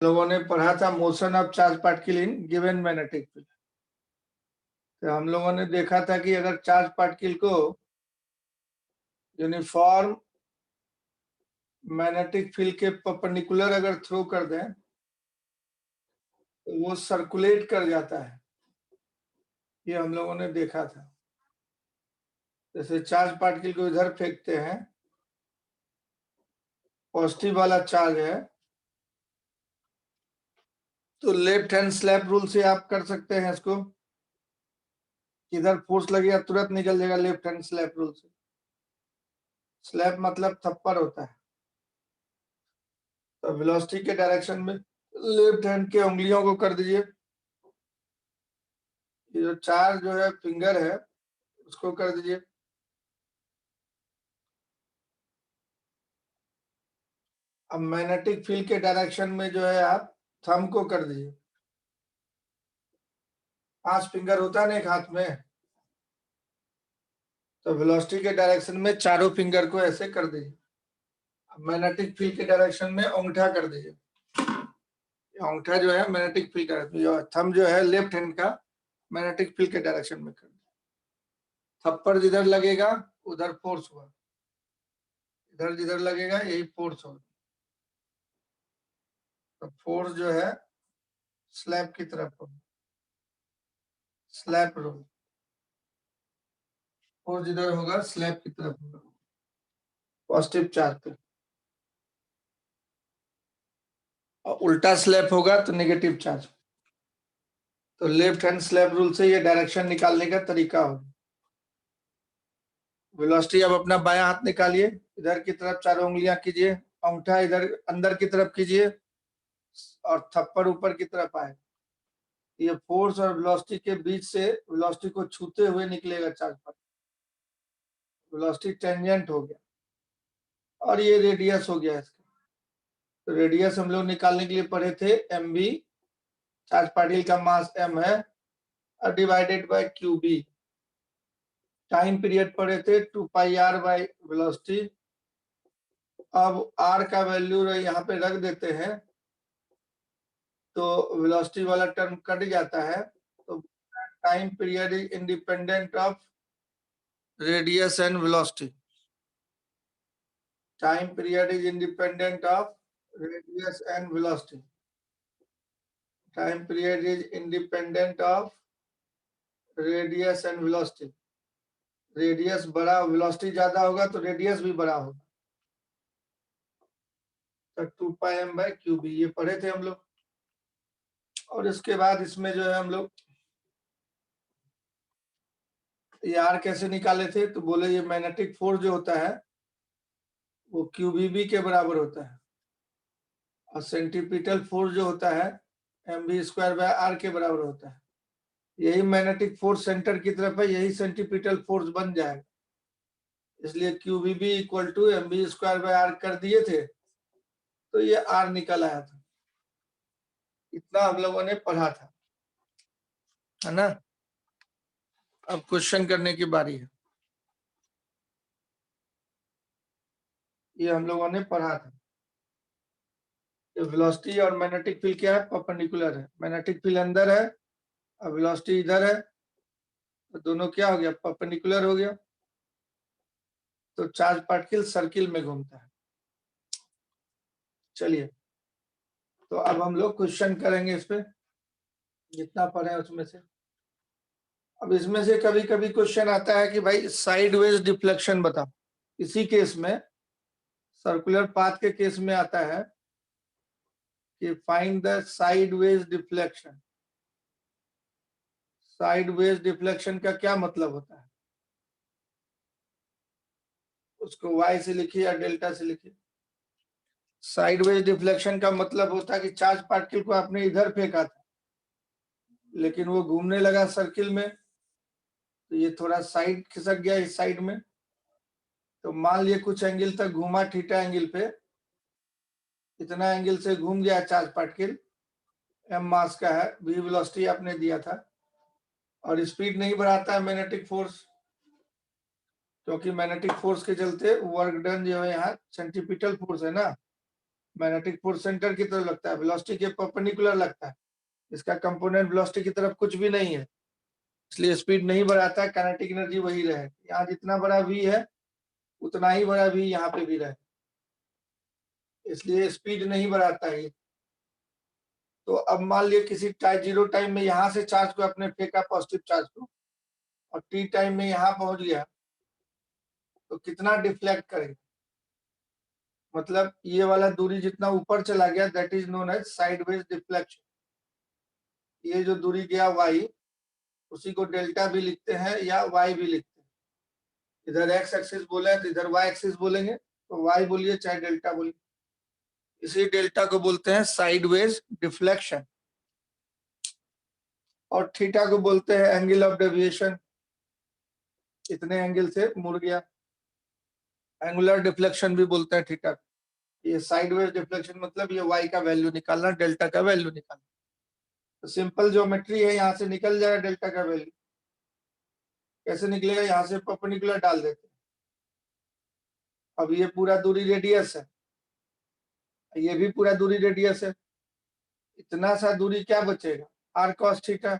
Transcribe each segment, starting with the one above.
लोगों ने पढ़ा था motion of charge particle in given magnetic field. तो हम लोगों ने देखा था कि अगर चार्ज पार्टिकल को यूनिफॉर्म मैग्नेटिक फील्ड के परपेंडिकुलर अगर थ्रो कर दें तो वो सर्कुलेट कर जाता है। ये हम लोगों ने देखा था। जैसे चार्ज पार्टिकल को इधर फेंकते हैं, पॉजिटिव वाला चार्ज है, तो लेफ्ट हैंड स्लैप रूल से आप कर सकते हैं इसको। इधर फोर्स लगेगा तुरंत निकल जाएगा लेफ्ट हैंड स्लैप रूल से। स्लैप मतलब थप्पड़ होता है। तो वेलोसिटी के डायरेक्शन में लेफ्ट हैंड के उंगलियों को कर दीजिए। ये जो चार्ज जो है फिंगर है उसको कर दीजिए। अब मैग्नेटिक फील्ड के डायरेक्शन में जो है आप थंब को कर दीजिए। 5 फिंगर होता है ना एक हाथ में, तो वेलोसिटी के डायरेक्शन में चारों फिंगर को ऐसे कर दीजिए। अब मैग्नेटिक फील्ड के डायरेक्शन में अंगूठा कर दीजिए। अंगूठा जो है मैग्नेटिक फील्ड का, थंब जो है लेफ्ट हैंड का मैग्नेटिक फील्ड के डायरेक्शन में कर दीजिए। थप्पड़ जिधर लगेगा उधर फोर्स हुआ, इधर जिधर लगेगा यही फोर्स होगा। तो फोर्स जो है स्लैब की तरफ होगा, स्लैब रूल। फोर्स जिधर होगा स्लैब की तरफ होगा, पॉजिटिव चार्ज पे। और उल्टा स्लैब होगा तो नेगेटिव चार्ज। तो लेफ्ट हैंड स्लैब रूल से ये डायरेक्शन निकालने का तरीका होगा। वेलोसिटी अब अपना बायां हाथ निकालिए, इधर की तरफ चारों उंगलियां कीजिए, अंगूठा इधर अंदर की तरफ कीजिए और थप्पड़ ऊपर की तरफ आए। ये फोर्स और वेलोसिटी के बीच से वेलोसिटी को छूते हुए निकलेगा चार्ज पर। वेलोसिटी टेंजेंट हो गया और ये रेडियस हो गया इसका। तो रेडियस हम लोग निकालने के लिए पढ़े थे एम बी, चार्ज पार्टिकल का मास m है और divided by q B. Time period पढ़े थे 2 पाई आर बाय वेलोसिटी। अब r का वैल्यू यहाँ पे रख देते हैं तो वेलोसिटी वाला टर्म कट जाता है। तो time period is independent of radius and velocity. Time period is independent of radius and velocity. Time period is independent of radius and velocity. Radius बड़ा, वेलोसिटी ज्यादा होगा तो रेडियस भी बड़ा होगा। तो 2 पाई m बाय क्यू बी ये पढ़े थे हम लोग। और इसके बाद इसमें जो है हम लोग ये आर कैसे निकाले थे, तो बोले ये मैग्नेटिक फोर्स जो होता है वो क्यूबीबी के बराबर होता है और सेंटीपिटल फोर्स जो होता है mv² बाय आर के बराबर होता है। यही मैग्नेटिक फोर्स सेंटर की तरफ है, यही सेंटीपिटल फोर्स बन जाएगा। इसलिए QBB equal to mv² by R कर दिए थे तो ये आर निकल आया था। इतना हम लोगों ने पढ़ा था, है ना। अब क्वेश्चन करने की बारी है। ये हम लोगों ने पढ़ा था। वेलोसिटी और मैग्नेटिक फील्ड क्या है, परपेंडिकुलर है। मैग्नेटिक फील्ड अंदर है और वेलोसिटी इधर है, तो दोनों क्या हो गया, परपेंडिकुलर हो गया। तो चार्ज पार्टिकल सर्किल में घूमता है। चलिए, तो अब हम लोग क्वेश्चन करेंगे इस पे, जितना पढ़े उसमें से। अब इसमें से कभी कभी क्वेश्चन आता है कि भाई साइडवेज डिफ्लेक्शन बताओ। इसी केस में, सर्कुलर पाथ के केस में आता है कि find the sideways deflection. Sideways deflection का क्या मतलब होता है, उसको y से लिखिए या डेल्टा से लिखिए। साइडवेज डिफ्लेक्शन का मतलब होता है कि चार्ज पार्टिकल को आपने इधर फेंका था लेकिन वो घूमने लगा सर्किल में, तो ये थोड़ा साइड खिसक गया इस साइड में। तो मान लिए कुछ एंगल तक घूमा, थीटा एंगल पे, इतना एंगल से घूम गया चार्ज पार्टिकल, m मास का है, v वेलोसिटी आपने दिया था, और स्पीड नहीं बढ़ाता है मैग्नेटिक फोर्स, क्योंकि मैग्नेटिक फोर्स के चलते वर्क डन जो है यहाँ सेंट्रीपिटल फोर्स है ना, मैग्नेटिक फोर्स सेंटर की तरफ लगता है, वेलोसिटी के परपेंडिकुलर लगता है, इसका कंपोनेंट वेलोसिटी की तरफ कुछ भी नहीं है, इसलिए स्पीड नहीं बढ़ाता है, काइनेटिक एनर्जी वही रहे। यहाँ जितना बड़ा v है उतना ही बड़ा v यहाँ पे भी रहे, इसलिए स्पीड नहीं बढ़ाता है। तो अब मान लिया किसी जीरो टाइम में यहाँ से चार्ज को अपने फेंका, पॉजिटिव चार्ज को, और टी टाइम में यहाँ पहुंच गया, तो कितना डिफ्लेक्ट करेगा, मतलब ये वाला दूरी जितना ऊपर चला गया, that is known as sideways deflection. ये जो दूरी गया y, उसी को डेल्टा भी लिखते हैं या y भी लिखते हैं। इधर x एक्सिस बोले तो इधर y एक्सिस बोलेंगे, तो y बोलिए चाहे डेल्टा बोलिए, इसी डेल्टा को बोलते हैं साइडवेज डिफ्लेक्शन। और थीटा को बोलते हैं एंगल ऑफ डेविएशन, इतने एंगल से मुड़ गया, एंगुलर डिफ्लेक्शन भी बोलते हैं थीटा। ये साइडवेज डिफ्लेक्शन मतलब ये y का वैल्यू निकालना, डेल्टा का वैल्यू निकालना। तो सिंपल ज्योमेट्री है, यहाँ से निकल जाएगा डेल्टा का वैल्यू। कैसे निकलेगा, यहाँ से परपेंडिकुलर डाल देते हैं। अब ये पूरा दूरी रेडियस है, ये भी पूरा दूरी रेडियस है, इतना सा दूरी क्या बचेगा, r cos थीटा,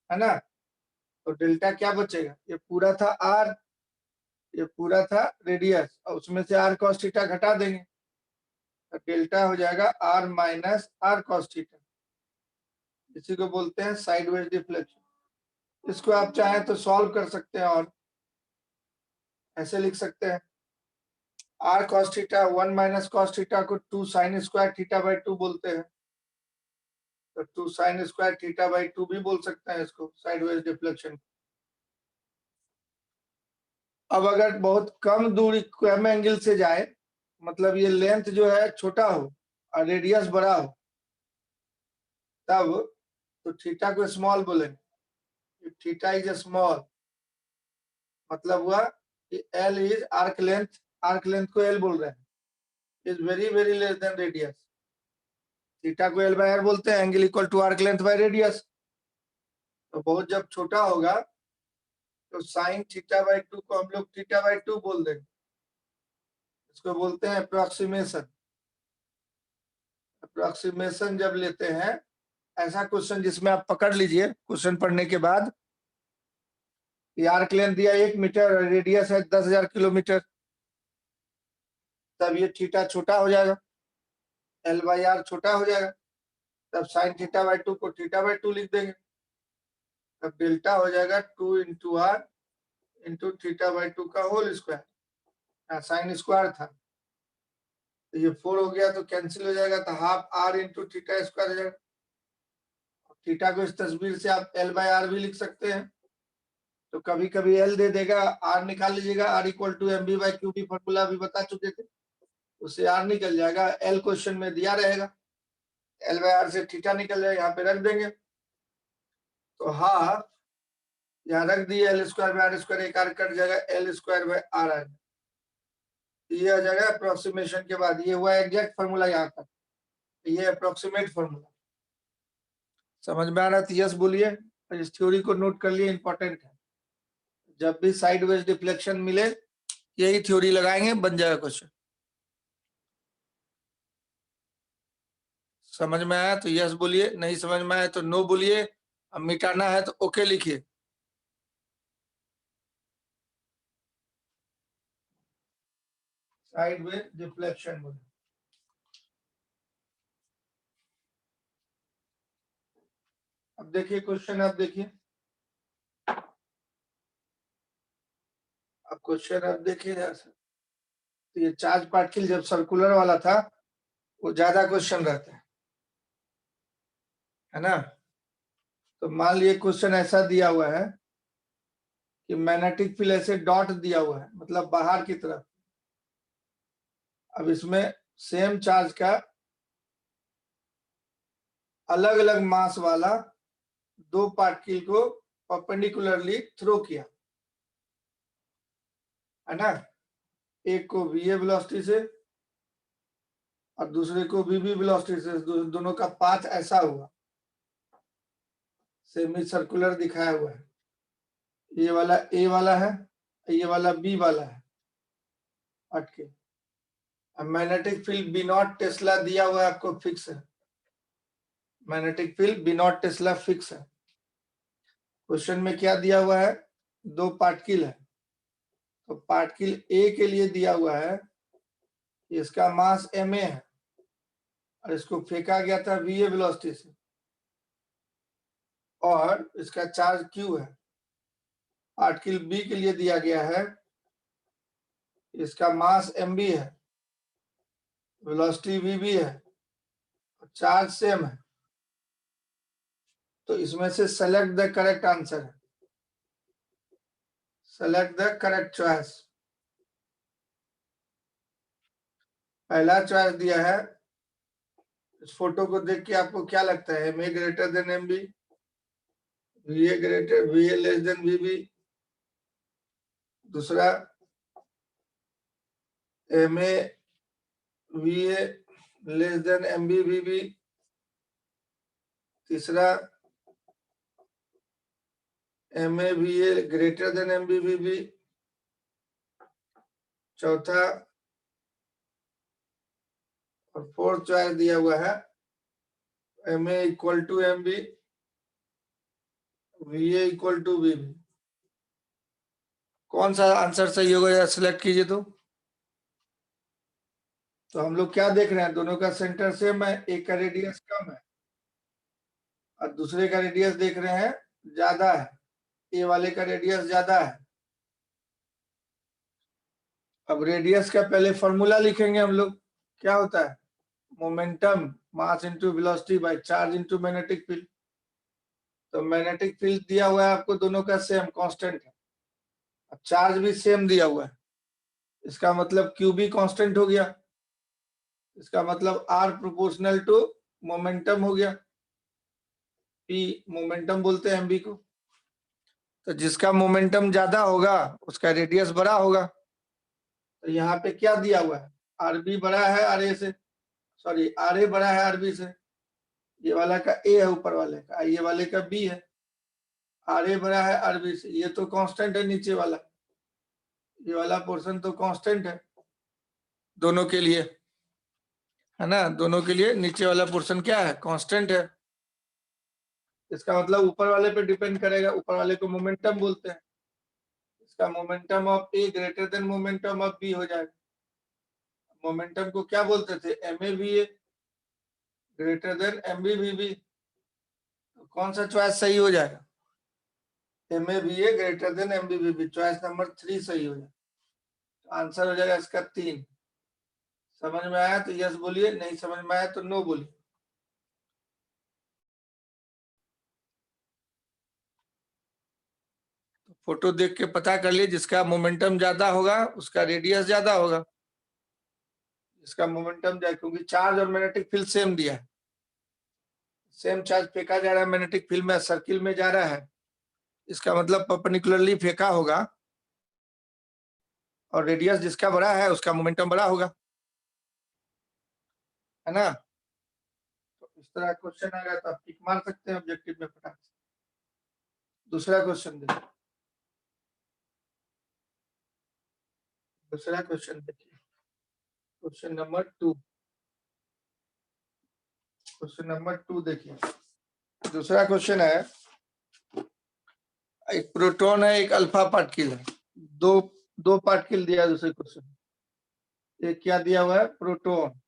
है ना। तो डेल्टा क्या बचेगा, ये पूरा था r, ये पूरा था रेडियस, और उसमें से r cos थीटा घटा देंगे, तो डेल्टा हो जाएगा r minus r cos theta. इसी को बोलते हैं साइडवेज डिफ्लेक्शन। इसको आप चाहें तो सॉल्व कर सकते हैं, और ऐसे लिख सकते हैं r cos theta 1 minus cos theta को 2 sin स्क्वायर थीटा बाई 2 बोलते हैं, तो 2 sin स्क्वायर थीटा बाई 2 भी बोल सकते हैं इसको, साइडवेज डिफ्लेक्शन। अब अगर बहुत कम दूरी, कम एंगल से जाए, मतलब ये लेंथ जो है छोटा हो और रेडियस बड़ा हो, तब तो थीटा को स्मॉल बोलेंगे। थीटा इज स्मॉल, मतलब हुआ कि एल इज आर्क लेंथ को एल बोल रहे हैं, is very very less than radius. Theta को एल बाय आर बोलते हैं, angle equal to arc length by radius. तो बहुत जब छोटा होगा तो साइन थीटा बाई 2 को हम लोग थीटा बाई 2 बोल देंगे, इसको बोलते हैं अप्रोक्सीमेशन। अप्रोक्सीमेशन जब लेते हैं, ऐसा क्वेश्चन जिसमें आप पकड़ लीजिए क्वेश्चन पढ़ने के बाद, आर्क लेंथ दिया 1 मीटर और रेडियस है 10,000 किलोमीटर, तब ये थीटा छोटा हो जाएगा, एल बाई आर छोटा हो जाएगा, तब साइन थीटा बाई 2 को थीटा बाई 2 लिख देंगे, तब डेल्टा हो जाएगा 2 into r into theta by 2 का होल स्क्वायर। साइन स्क्वायर था, तो ये 4 हो गया तो कैंसिल हो जाएगा, तो half r into theta square हो जाएगा। थीटा को इस तस्वीर से आप एल बाई आर भी लिख सकते हैं, तो कभी कभी एल दे देगा, आर निकाल लीजिएगा, r equal to m B by Q B formula भी बता चुके थे, उससे आर निकल जाएगा, एल क्वेश्चन में दिया रहेगा, एल बाई आर से थीटा निकल जाएगा, यहाँ पे रख देंगे, तो हाफ यहाँ रख दिए, l square by r square, एक आर कट जाएगा, एल स्क्वायर बाय आर आएगा, ये आ जाएगा अप्रोक्सीमेशन के बाद। ये हुआ एग्जैक्ट फॉर्मूला यहाँ तक, ये अप्रोक्सीमेट फॉर्मूला। समझ में आ रहा है? यस बोलिए। इस थ्योरी को नोट कर लिए, इंपॉर्टेंट है, जब भी साइडवेज डिफ्लेक्शन मिले यही थ्योरी लगाएंगे, बन जाएगा क्वेश्चन। समझ में आया तो यस बोलिए, नहीं समझ में आया तो नो बोलिए, अब मिटाना है तो ओके लिखिए। साइडवेज डिफ्लेक्शन बोलिए। अब देखिए क्वेश्चन, अब देखिए, अब क्वेश्चन अब देखिए, तो ये चार्ज पार्टिकल जब सर्कुलर वाला था वो ज्यादा क्वेश्चन रहता है ना। तो मान लिए क्वेश्चन ऐसा दिया हुआ है कि मैग्नेटिक फील्ड ऐसे डॉट दिया हुआ है, मतलब बाहर की तरफ। अब इसमें सेम चार्ज का अलग अलग मास वाला दो पार्टिकल को परपेंडिकुलरली थ्रो किया, है ना। एक को वीए वेलोसिटी से और दूसरे को वीबी वेलोसिटी से, दोनों का पाथ ऐसा हुआ, सेमी सर्कुलर दिखाया हुआ है। ये वाला ए वाला है, ये वाला बी वाला है, अटके। Magnetic field B naught tesla दिया हुआ है आपको, फिक्स है। Magnetic field B naught tesla fix है। क्वेश्चन में क्या दिया हुआ है, दो पार्टिकल है। तो पार्टिकल ए के लिए दिया हुआ है, इसका मास ma है और इसको फेंका गया था va वेलोसिटी से, और इसका चार्ज q है। पार्टिकल बी के लिए दिया गया है, इसका मास mb है, वेलोसिटी vb है, चार्ज सेम है। तो इसमें से सेलेक्ट द करेक्ट आंसर है, सेलेक्ट द करेक्ट चॉइस। पहला चॉइस दिया है, इस फोटो को देख के आपको क्या लगता है, ma greater than mb, va less than vb। दूसरा ma va less than mb vb। तीसरा ma va greater than mb vb। चौथा और फोर्थ चॉइस दिया हुआ है, ma equal to mb, va equal to vb। कौन सा आंसर सही होगा, या सिलेक्ट कीजिए। तो हम लोग क्या देख रहे हैं, दोनों का सेंटर सेम है, एक का रेडियस कम है और दूसरे का रेडियस देख रहे हैं ज्यादा है, ए वाले का रेडियस ज्यादा है। अब रेडियस का पहले फॉर्मूला लिखेंगे हम लोग, क्या होता है, momentum mass into velocity by charge into magnetic field. तो मैग्नेटिक फील्ड दिया हुआ है आपको, दोनों का सेम कांस्टेंट है, चार्ज भी सेम दिया हुआ है, इसका मतलब क्यू भी कांस्टेंट हो गया, इसका मतलब आर प्रोपोर्शनल टू मोमेंटम हो गया, पी मोमेंटम बोलते हैं एमबी को। तो जिसका मोमेंटम ज्यादा होगा उसका रेडियस बड़ा होगा। तो यहाँ पे क्या दिया हुआ है, आरबी बड़ा है आर ए से, सॉरी आर ए बड़ा है आरबी से। ये वाला का ए है ऊपर वाले का, ये वाले का बी है। आर ए बड़ा है आरबी से, ये तो कांस्टेंट है नीचे वाला, ये वाला पोर्शन तो कांस्टेंट है दोनों के लिए, है ना। दोनों के लिए नीचे वाला पोर्शन क्या है, कांस्टेंट है। इसका मतलब ऊपर वाले पे डिपेंड करेगा, ऊपर वाले को मोमेंटम बोलते हैं। इसका momentum of A greater than momentum of B हो जाएगा। मोमेंटम को क्या बोलते थे, m A v A greater than m B v B. तो कौन सा चॉइस सही हो जाएगा, m A v A greater than m B v B, choice number 3 सही हो जाएगा। तो आंसर हो जाएगा इसका 3। समझ में आया तो यस बोलिए, नहीं समझ में आया तो नो बोलिए। फोटो देख के पता कर लिए, जिसका मोमेंटम ज्यादा होगा उसका रेडियस ज्यादा होगा, इसका मोमेंटम ज्यादा, क्योंकि चार्ज और मैग्नेटिक फील्ड सेम दिया है, सेम चार्ज फेंका जा रहा है मैग्नेटिक फील्ड में, सर्किल में जा रहा है, इसका मतलब परपेंडिकुलरली फेंका होगा, और रेडियस जिसका बड़ा है उसका मोमेंटम बड़ा होगा, है ना। तो इस तरह क्वेश्चन आएगा तो आप टिक मार सकते हैं ऑब्जेक्टिव में फटाक से। दूसरा क्वेश्चन देखिए, दूसरा क्वेश्चन देखिए, क्वेश्चन नंबर 2, क्वेश्चन नंबर 2 देखिए। दूसरा क्वेश्चन है, एक प्रोटॉन है एक अल्फा पार्टिकल है, दो दो पार्टिकल दिया है दूसरे क्वेश्चन। एक क्या दिया हुआ है, प्रोटॉन,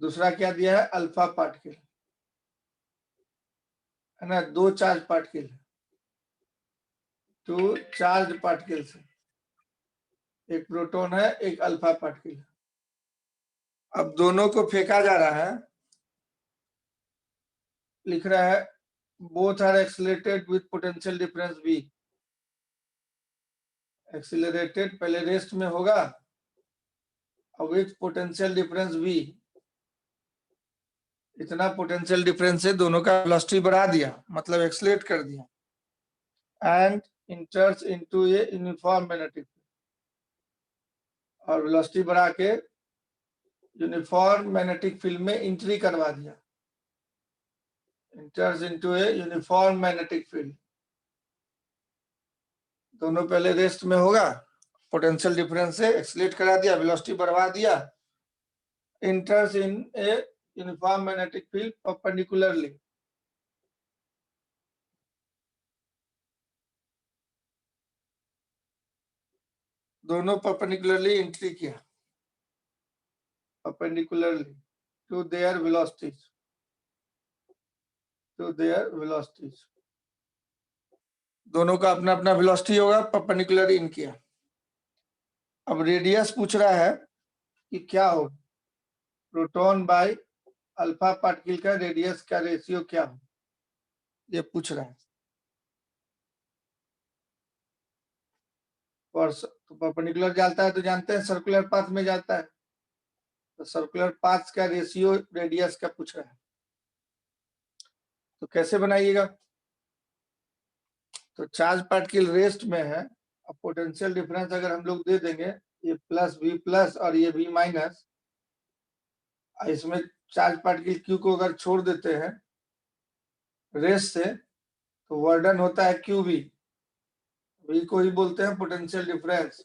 दूसरा क्या दिया है, अल्फा पार्टिकल, है ना। दो charge particle, two charge particles, एक प्रोटॉन है एक अल्फा पार्टिकल। अब दोनों को फेंका जा रहा है, लिख रहा है both are accelerated with potential difference v। Accelerated पहले रेस्ट में होगा और विद पोटेंशियल डिफरेंस v, इतना पोटेंशियल डिफरेंस है, दोनों का वेलोसिटी बढ़ा दिया, मतलब एक्सीलरेट कर दिया, and इंटर्स into a uniform magnetic, और वेलोसिटी बढ़ा के यूनिफॉर्म मैग्नेटिक फील्ड में एंट्री करवा दिया, इंटर्स into a uniform magnetic field. दोनों पहले रेस्ट में होगा पोटेंशियल डिफरेंस से एक्सीलरेट करा दिया, वेलोसिटी बढ़वा दिया, enters in a uniform magnetic field perpendicularly. दोनों perpendicularly एंट्री किया, perpendicularly to their velocities, दोनों का अपना अपना वेलोसिटी होगा, परपेंडिकुलर इन किया। अब रेडियस पूछ रहा है कि क्या हो, प्रोटॉन बाय अल्फा पार्टिकल का रेडियस का रेशियो क्या हो, ये पूछ रहा है। और तो परपेंडिकुलर जाता है तो जानते हैं सर्कुलर पाथ में जाता है, तो सर्कुलर पाथ का रेशियो रेडियस का पूछ रहा है, तो कैसे बनाइएगा। तो चार्ज पार्टिकल रेस्ट में है, अब पोटेंशियल डिफरेंस अगर हम लोग दे देंगे, ये प्लस v प्लस और ये v माइनस, इसमें चार्ज पार्टिकल q को अगर छोड़ देते हैं रेस्ट से, तो वर्डन होता है qv, v को ही बोलते हैं पोटेंशियल डिफरेंस,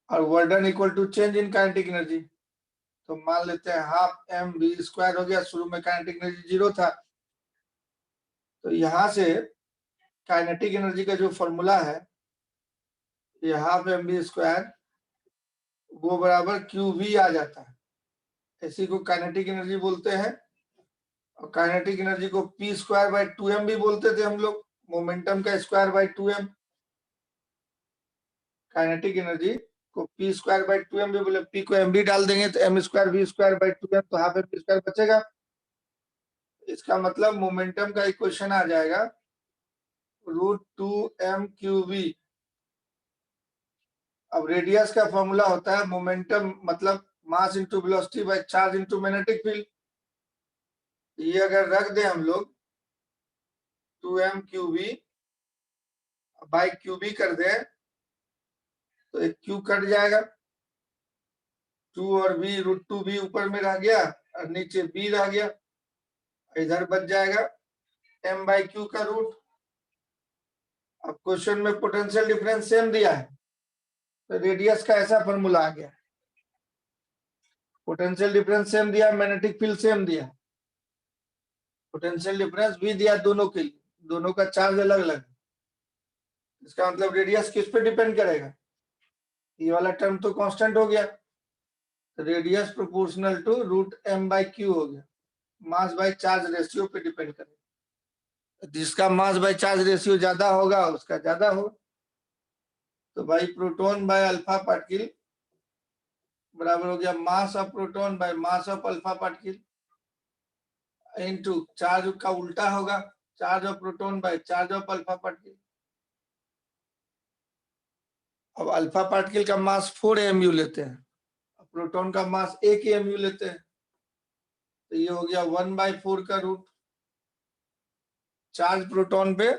और work done equal to change in kinetic energy. तो मान लेते हैं हाफ एम वी स्क्वायर हो गया, शुरू में काइनेटिक एनर्जी 0 था, तो यहां से काइनेटिक एनर्जी का जो फॉर्मूला है, ये हाफ एम वी स्क्वायर वो बराबर क्यू वी आ जाता है। इसी को काइनेटिक एनर्जी बोलते हैं, और काइनेटिक एनर्जी को पी स्क्वायर बाई 2m भी बोलते थे हम लोग, मोमेंटम का square by 2m। Kinetic energy को पी स्क्वायर बाई 2m भी बोले, पी को एम भी डाल देंगे तो m square v square by 2m, तो हाफ एम वी स्क्वायर बचेगा। इसका मतलब मोमेंटम का इक्वेशन आ जाएगा √2m⁴v। अब रेडियस का फॉर्मूला होता है मोमेंटम मतलब mass into velocity by charge into magnetic field. ये अगर रख दे हम लोग 2m⁴v बाय qb कर दे, तो एक q कट जाएगा, 2 और v √2v ऊपर में रह गया और नीचे b रह गया, इधर बच जाएगा m बाई q का रूट। अब क्वेश्चन में पोटेंशियल डिफरेंस सेम दिया है, तो रेडियस का ऐसा फॉर्मूला आ गया, पोटेंशियल डिफरेंस सेम दिया, मैग्नेटिक फील्ड सेम दिया, पोटेंशियल डिफरेंस भी दिया दोनों के लिए, दोनों का चार्ज अलग अलग, इसका मतलब रेडियस किस पे डिपेंड करेगा, ये वाला टर्म तो कांस्टेंट हो गया, तो रेडियस प्रोपोर्शनल टू √m/q हो गया, मास बाय चार्ज रेशियो पे डिपेंड करेगा, जिसका मास बाय चार्ज रेशियो ज्यादा होगा उसका ज्यादा होगा। तो भाई प्रोटॉन बाय अल्फा पार्टिकल बराबर हो गया mass of proton by mass of alpha particle into charge का उल्टा होगा, charge of proton by charge of alpha particle. अब अल्फा पार्टिकल का मास 4 mu लेते हैं, प्रोटॉन का मास 1 mu लेते हैं, तो ये हो गया 1/4 का रूट, चार्ज प्रोटॉन पे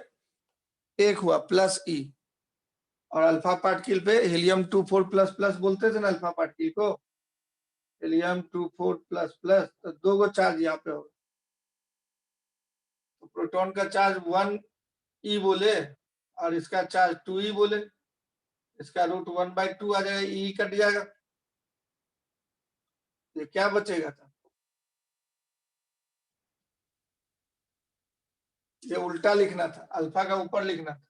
1 हुआ प्लस e, और अल्फा पार्टिकल पे हीलियम 24 प्लस प्लस बोलते थे ना अल्फा पार्टिकल को, हीलियम 24 प्लस प्लस, तो 2 गो चार्ज यहाँ पे होगा, तो प्रोटॉन का चार्ज 1e बोले और इसका चार्ज 2e बोले, इसका रूट 1/2 आ जाएगा, e कट जाएगा, ये क्या बचेगा था, ये उल्टा लिखना था, अल्फा का ऊपर लिखना था,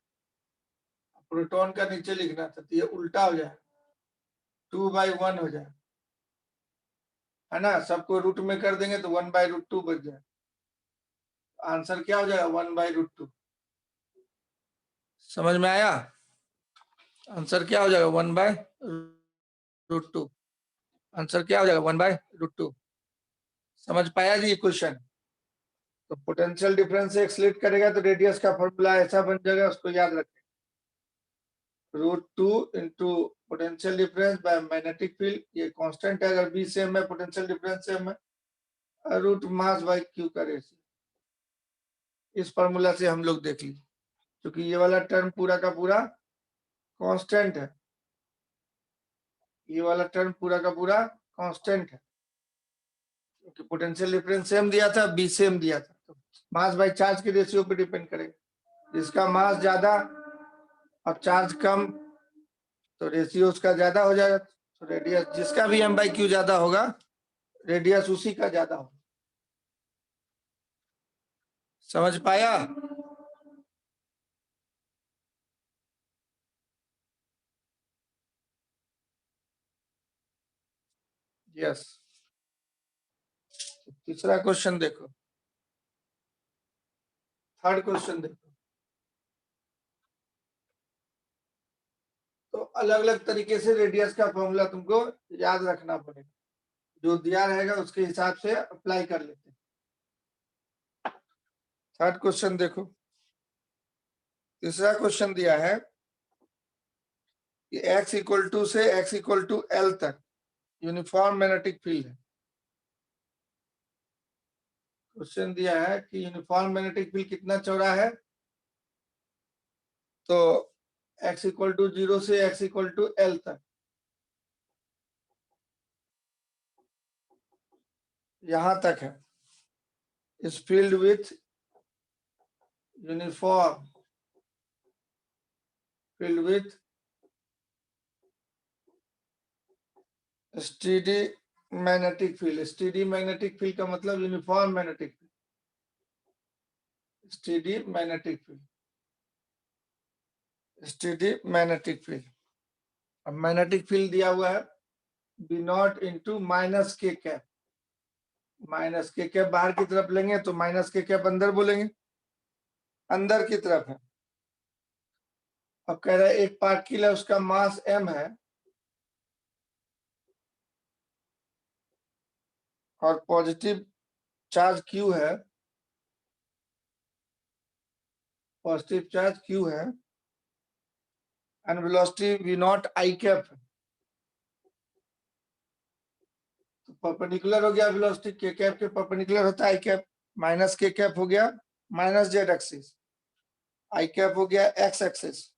प्रोटॉन का नीचे लिखना था, तो ये उल्टा हो जाए 2/1 हो जाए, है ना, सबको रूट में कर देंगे तो 1/√2 बच जाए, आंसर क्या हो जाएगा 1/√2। समझ में आया, आंसर क्या हो जाएगा 1/√2, आंसर क्या हो जाएगा 1/√2। समझ पाया जी क्वेश्चन। तो पोटेंशियल डिफरेंस से एक्सलेट करेगा तो रेडियस का फॉर्मूला ऐसा बन जाएगा, उसको याद रखें, √2 into potential difference by magnetic field, ये कांस्टेंट है, अगर बी सेम है पोटेंशियल डिफरेंस सेम है, रूट मास बाय क्यू का रेशियो, इस फॉर्मूला से हम लोग देख लीजिए, क्योंकि ये वाला टर्म पूरा का पूरा कांस्टेंट है, ये वाला टर्म पूरा का पूरा कांस्टेंट है, क्योंकि पोटेंशियल डिफरेंस सेम दिया था, बी सेम दिया था, तो मास बाय चार्ज के रेशियो पे डिपेंड करेगा, जिसका मास ज्यादा और चार्ज कम तो रेशियो उसका ज्यादा हो जाएगा, तो रेडियस जिसका भी m/q ज्यादा होगा रेडियस उसी का ज्यादा होगा। समझ पाया? यस। तीसरा क्वेश्चन देखो, थर्ड क्वेश्चन देखो। तो अलग अलग तरीके से रेडियस का फॉर्मूला तुमको याद रखना पड़ेगा, जो दिया रहेगा उसके हिसाब से अप्लाई कर लेते हैं। थर्ड क्वेश्चन देखो, तीसरा क्वेश्चन दिया है कि x इक्वल टू से x इक्वल टू L तक यूनिफॉर्म मैग्नेटिक फील्ड है। क्वेश्चन दिया है कि यूनिफॉर्म मैग्नेटिक फील्ड कितना चौड़ा है, तो x इक्वल टू 0 से x इक्वल टू L तक, यहां तक है। इस field with uniform field with steady magnetic field. Steady magnetic field का मतलब uniform magnetic field, steady magnetic field, steady magnetic field. अब मैग्नेटिक फील्ड दिया हुआ है बी नॉट इंटू माइनस के कैप। माइनस के कैप बाहर की तरफ लेंगे तो माइनस के कैप अंदर बोलेंगे, अंदर की तरफ है। अब कह रहा है एक पार्टिकल है, उसका मास m है और पॉजिटिव चार्ज q है, पॉजिटिव चार्ज q है and velocity v not i cap है। तो परपेंडिकुलर हो गया वेलोसिटी के कैप के परपेंडिकुलर होता है i कैप, माइनस के कैप हो गया minus Z axis, i cap हो गया x axis.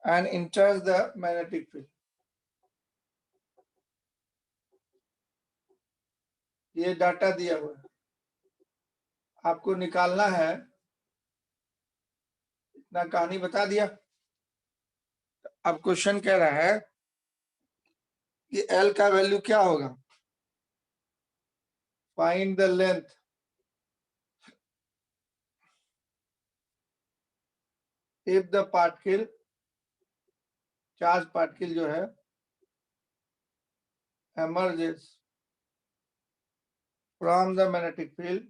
And enters the magnetic field। ये डाटा दिया हुआ है, आपको निकालना है। इतना कहानी बता दिया। अब क्वेश्चन कह रहा है कि L का वैल्यू क्या होगा, find the length if the particle, charge particle जो है emerges from the magnetic field,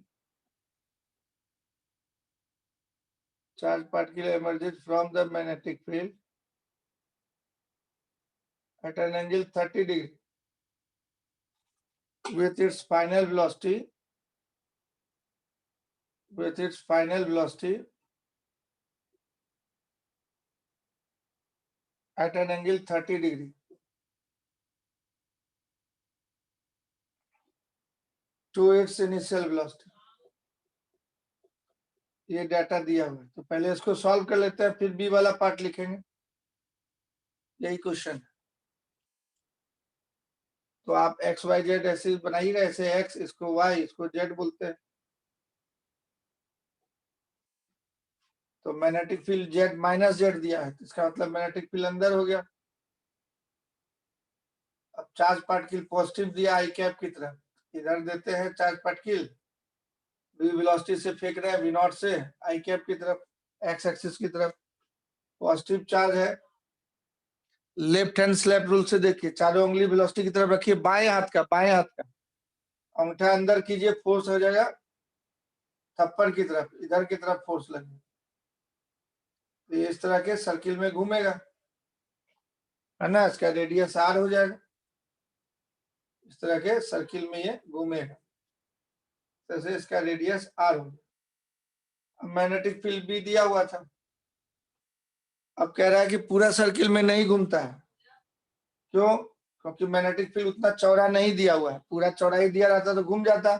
charge particle emerges from the magnetic field at an angle 30 degree with its final velocity, with its final velocity at an angle 30 degree to its initial velocity। ये data दिया हुआ है, तो पहले इसको solve कर लेते हैं, फिर बी वाला पार्ट लिखेंगे। यही क्वेश्चन। तो आप एक्स वाई जेड ऐसे बनाइएगा, ऐसे एक्स, इसको वाई, इसको जेड बोलते हैं। तो magnetic field Z minus Z दिया है, तो इसका मतलब मैग्नेटिक फील्ड अंदर हो गया। अब चार्ज पार्टिकल पॉजिटिव दिया आई कैप की तरफ, इधर देते हैं चार्ज पार्टिकल v वेलोसिटी से फेंक रहे हैं v नॉट से आई कैप की तरफ, एक्स एक्सिस की तरफ। पॉजिटिव चार्ज है, लेफ्ट हैंड स्लैप रूल से देखिए, चारों उंगली वेलोसिटी की तरफ रखिए, बाएं हाथ का, बाएं हाथ का अंगूठा अंदर कीजिए, फोर्स हो जाएगा थप्पड़ की तरफ, इधर की तरफ फोर्स लगेगा, तो ये इस तरह के सर्किल में घूमेगा, है ना। इसका रेडियस r हो जाएगा, इस तरह के सर्किल में ये घूमेगा, जैसे इसका रेडियस r हो गया। मैग्नेटिक फील्ड भी दिया हुआ था, अब कह रहा है कि पूरा सर्किल में नहीं घूमता है। क्यों? क्योंकि मैग्नेटिक फील्ड उतना चौड़ा नहीं दिया हुआ है, पूरा चौड़ाई दिया रहता तो घूम जाता।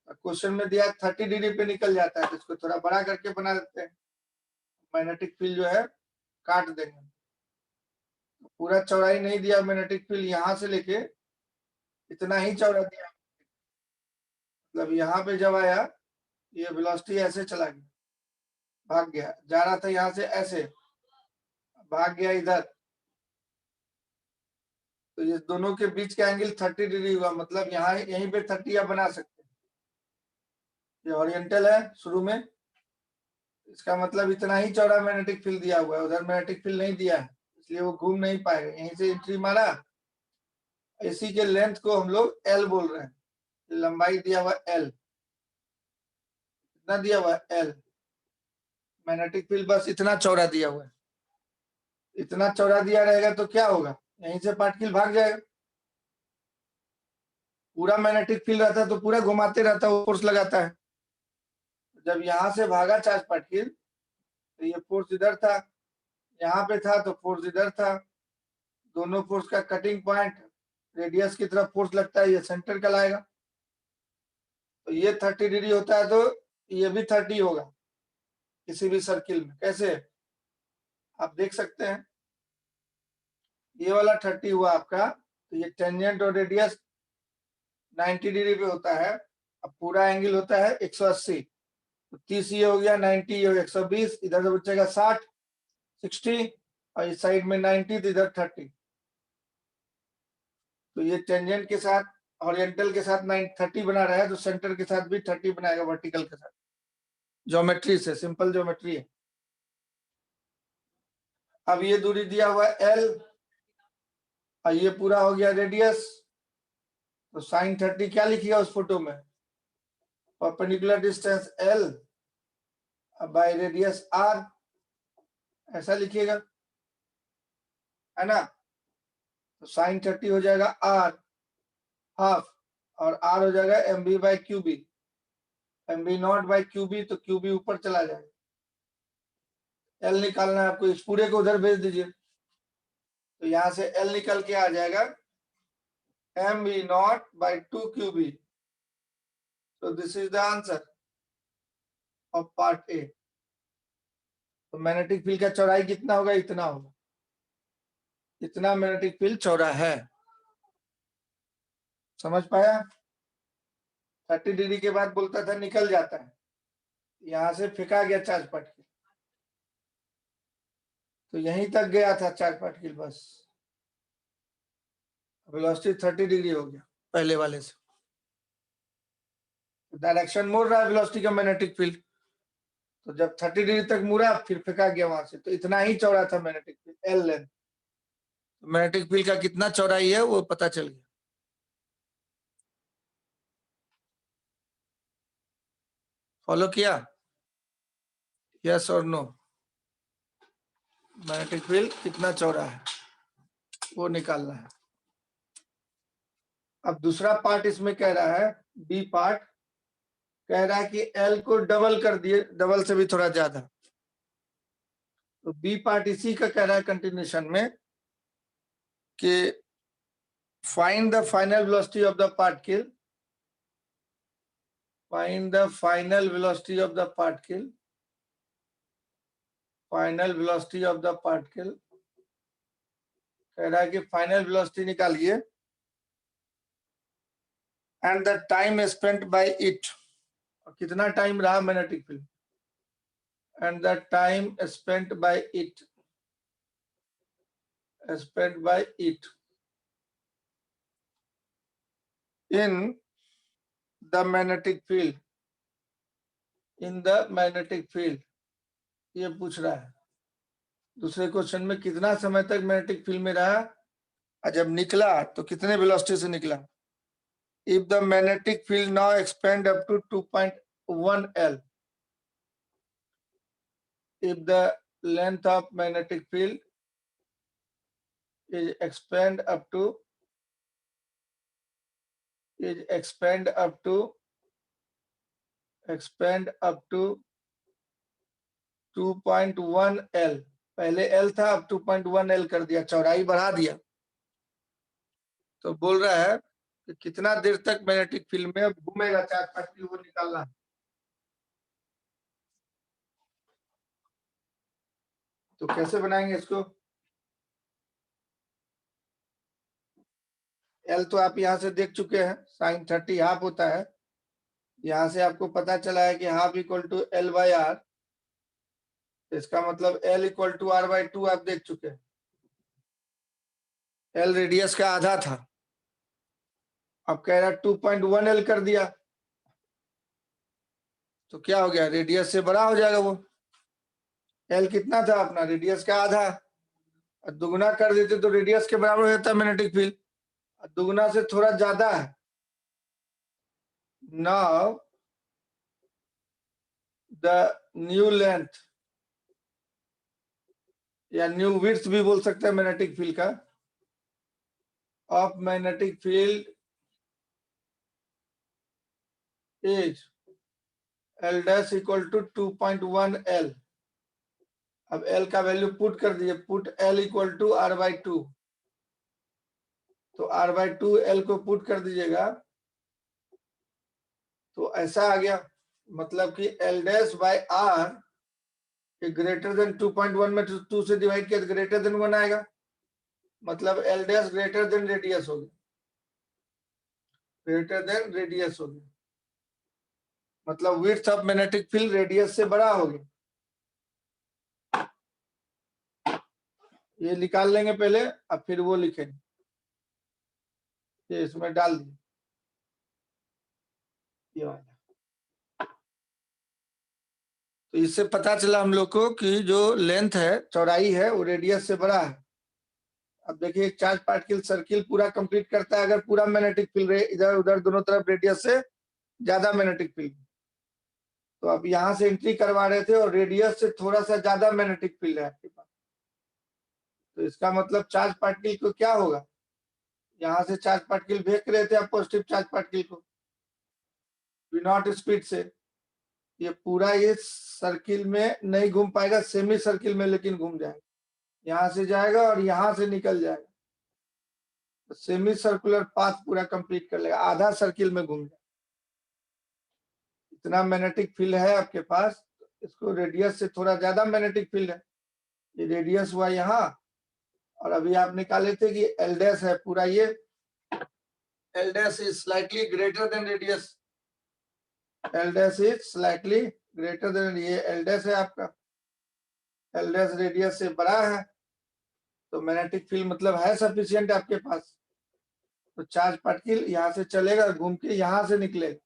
क्वेश्चन में दिया 30 डिग्री पे निकल जाता है, तो इसको थोड़ा बड़ा करके बना देते हैं, मैग्नेटिक फील्ड जो है काट देंगे। पूरा चौड़ाई नहीं दिया मैग्नेटिक फील्ड, यहाँ से लेके इतना ही चौड़ा दिया, मतलब यहाँ पे जब आया ये वेलोसिटी ऐसे चला गया, भाग गया, जा रहा था यहाँ से ऐसे, भाग गया इधर, तो ये दोनों के बीच का एंगल 30 डिग्री हुआ, मतलब यहाँ यहीं पे 30 आप बना सकते हैं। ये ओरिएंटल है शुरू में, इसका मतलब इतना ही चौड़ा मैग्नेटिक फील्ड दिया हुआ है, उधर मैग्नेटिक फील्ड नहीं दिया है, इसलिए वो घूम नहीं पाएगा। यहीं से एंट्री मारा, इसी के लेंथ को हम लोग एल बोल रहे हैं, लंबाई दिया हुआ एल, कितना दिया हुआ है एल, मैग्नेटिक फील्ड बस इतना चौड़ा दिया हुआ है। इतना चौड़ा दिया रहेगा तो क्या होगा, यहीं से पार्टिकल भाग जाएगा। पूरा मैग्नेटिक फील्ड रहता है तो पूरा घुमाते रहता है, फोर्स लगाता है। जब यहाँ से भागा चार्ज पार्टिकल तो ये फोर्स इधर था, यहाँ पे था तो फोर्स इधर था, दोनों फोर्स का कटिंग पॉइंट रेडियस की तरफ फोर्स लगता है, ये सेंटर का लाएगा, तो ये 30 डिग्री होता है, तो ये भी 30 होगा किसी भी सर्किल में। कैसे आप देख सकते हैं, ये वाला 30 हुआ आपका, तो ये टेंजेंट और रेडियस 90 डिग्री पे होता है। अब पूरा एंगल होता है 180, तो 30 ये हो गया, 90 ये हो गया 120, इधर से बचेगा 60 60, और इस साइड में 90, तो इधर 30। तो ये टेंजेंट के साथ हॉरिजॉन्टल के साथ 30 बना रहा है, तो सेंटर के साथ भी 30 बनाएगा वर्टिकल के साथ। ज्योमेट्री से, सिंपल ज्योमेट्री है। अब ये दूरी दिया हुआ है एल, और ये पूरा हो गया रेडियस, तो साइन 30 क्या लिखिएगा उस फोटो में, perpendicular distance l by radius r, ऐसा लिखिएगा, है ना। तो साइन 30 हो जाएगा आर हाफ, और आर हो जाएगा M B by Q B, m B not by Q B, तो क्यू बी ऊपर चला जाएगा। एल निकालना है आपको, इस पूरे को उधर भेज दीजिए, तो यहां से एल निकल के आ जाएगा M B not by 2 Q B. तो this is the answer of part A. तो मैग्नेटिक फील्ड का चौड़ाई कितना होगा, इतना होगा, इतना मैग्नेटिक फील्ड चौड़ा है। समझ पाया। 30 डिग्री के बाद बोलता था निकल जाता है, यहां से फेंका गया चार्ज पार्टिकल, तो यहीं तक गया था चार्ज पार्टिकल, बस वेलोसिटी 30 डिग्री हो गया पहले वाले से। डायरेक्शन मोड़ रहा है वेलोसिटी का मैग्नेटिक फील्ड, तो जब 30 डिग्री तक मुड़ा फिर फेंका गया वहां से, तो इतना ही चौड़ा था मैग्नेटिक फील्ड, एल लेंथ। तो मैग्नेटिक फील्ड का कितना चौड़ाई है वो पता चल गया। फॉलो किया, यस और नो, मैग्नेटिक फील्ड कितना चौड़ा है वो निकालना है। अब दूसरा पार्ट इसमें कह रहा है, बी पार्ट कह रहा है कि एल को डबल कर दिए, डबल से भी थोड़ा ज्यादा। तो बी पार्ट इसी का कह रहा है कंटिन्यूशन में कि find the final velocity of the particle, find the final velocity of the particle, final velocity of the particle, कह रहा है कि फाइनल वेलोसिटी निकालिए, and the time spent by it, कितना टाइम रहा magnetic field, and the time spent by it, spent by it in the magnetic field, in the magnetic field, ये पूछ रहा है। दूसरे क्वेश्चन में कितना समय तक मैग्नेटिक फील्ड में रहा, और जब निकला तो कितने वेलोसिटी से निकला। If the magnetic field now expand up to 2.1 L, if the length of magnetic field is expand up to 2.1 L, पहले L था अब 2.1 L कर दिया, चौड़ाई बढ़ा दिया। तो बोल रहा है कि कितना देर तक मैग्नेटिक फील्ड में घूमेगा चार्ज पार्टिकल, वो निकालना है। तो कैसे बनाएंगे इसको, एल तो आप यहां से देख चुके हैं, साइन 30 हाफ होता है, यहां से आपको पता चला है कि half equal to L by R, इसका मतलब L equal to R by two आप देख चुके हैं। एल रेडियस का आधा था, अब कह रहा 2.1 एल कर दिया, तो क्या हो गया, रेडियस से बड़ा हो जाएगा वो। एल कितना था अपना, रेडियस का आधा, दुगुना कर देते तो रेडियस के बराबर हो जाता मैग्नेटिक फील्ड, दुगुना से थोड़ा ज्यादा है। नाउ द न्यू लेंथ या न्यू विड्थ भी बोल सकते हैं मैग्नेटिक फील्ड का, of magnetic field is L dash equal to 2.1 एल। अब एल का वैल्यू पुट कर दिए, put L equal to R by two, तो आर बाई टू एल को पुट कर दीजिएगा तो ऐसा आ गया, मतलब कि L dash by R greater than 2.1 में 2 से डिवाइड किया तो ग्रेटर देन 1 आएगा, मतलब L dash greater than radius हो गया, ग्रेटर देन रेडियस हो गया, मतलब width of magnetic field radius से बड़ा हो गया। ये निकाल लेंगे पहले, अब फिर वो लिखेंगे, ये इसमें डाल दिए ये वाला। तो इससे पता चला हम लोग को कि जो लेंथ है, चौड़ाई है, वो रेडियस से बड़ा है। अब देखिए चार्ज पार्टिकल सर्किल पूरा कंप्लीट करता है अगर पूरा मैग्नेटिक फील्ड इधर उधर दोनों तरफ रेडियस से ज्यादा मैग्नेटिक फील्ड। तो अब यहाँ से एंट्री करवा रहे थे और रेडियस से थोड़ा सा ज्यादा मैग्नेटिक फील्ड है आपके पास, तो इसका मतलब चार्ज पार्टिकल को क्या होगा, यहाँ से चार्ज पार्टिकल फेंक रहे थे आप पॉजिटिव चार्ज पार्टिकल को वी नॉट स्पीड से, ये पूरा ये सर्किल में नहीं घूम पाएगा, सेमी सर्किल में लेकिन घूम जाएगा, यहाँ से जाएगा और यहाँ से निकल जाएगा, तो सेमी सर्कुलर पाथ पूरा कंप्लीट कर लेगा, आधा सर्किल में घूम जाएगा। इतना मैग्नेटिक फील्ड है आपके पास, इसको रेडियस से थोड़ा ज्यादा मैग्नेटिक फील्ड है, ये रेडियस हुआ यहाँ, और अभी आप निकाले थे कि एल डैश है पूरा, ये L dash is slightly greater than radius, L dash is slightly greater than, ये एल डैश है आपका, एल डैश रेडियस से बड़ा है, तो मैग्नेटिक फील्ड मतलब है सफिशिएंट आपके पास, तो चार्ज पार्टिकल यहाँ से चलेगा घूम के यहाँ से निकलेगा,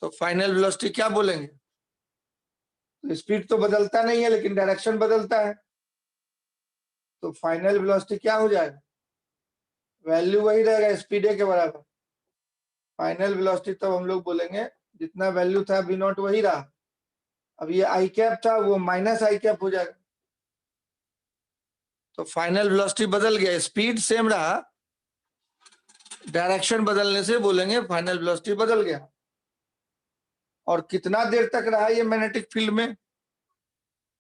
तो फाइनल वेलोसिटी क्या बोलेंगे, तो स्पीड तो बदलता नहीं है लेकिन डायरेक्शन बदलता है, तो फाइनल वेलोसिटी क्या हो जाएगा, वैल्यू वही रहेगा स्पीड के बराबर, फाइनल वेलोसिटी तब हम लोग बोलेंगे जितना वैल्यू था वी नॉट वही रहा, अब ये आई कैप था वो माइनस आई कैप हो जाएगा, तो फाइनल वेलोसिटी बदल गया, स्पीड सेम रहा, डायरेक्शन बदलने से बोलेंगे फाइनल वेलोसिटी बदल गया। और कितना देर तक रहा ये मैग्नेटिक फील्ड में,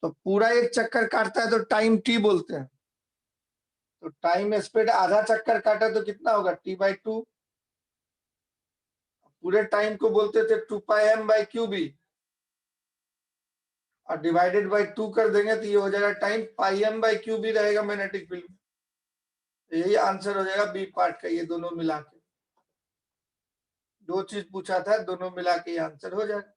तो पूरा एक चक्कर काटता है तो टाइम टी बोलते हैं, तो टाइम स्पीड आधा चक्कर काटा तो कितना होगा टी बाई टू, पूरे टाइम को बोलते थे 2 pi M by Q B, और डिवाइडेड बाई 2 कर देंगे तो ये हो जाएगा time pi M by Q B रहेगा मैग्नेटिक फील्ड में, यही आंसर हो जाएगा बी पार्ट का, ये दोनों मिला के, दो चीज पूछा था दोनों मिला के ये आंसर हो जाएगा।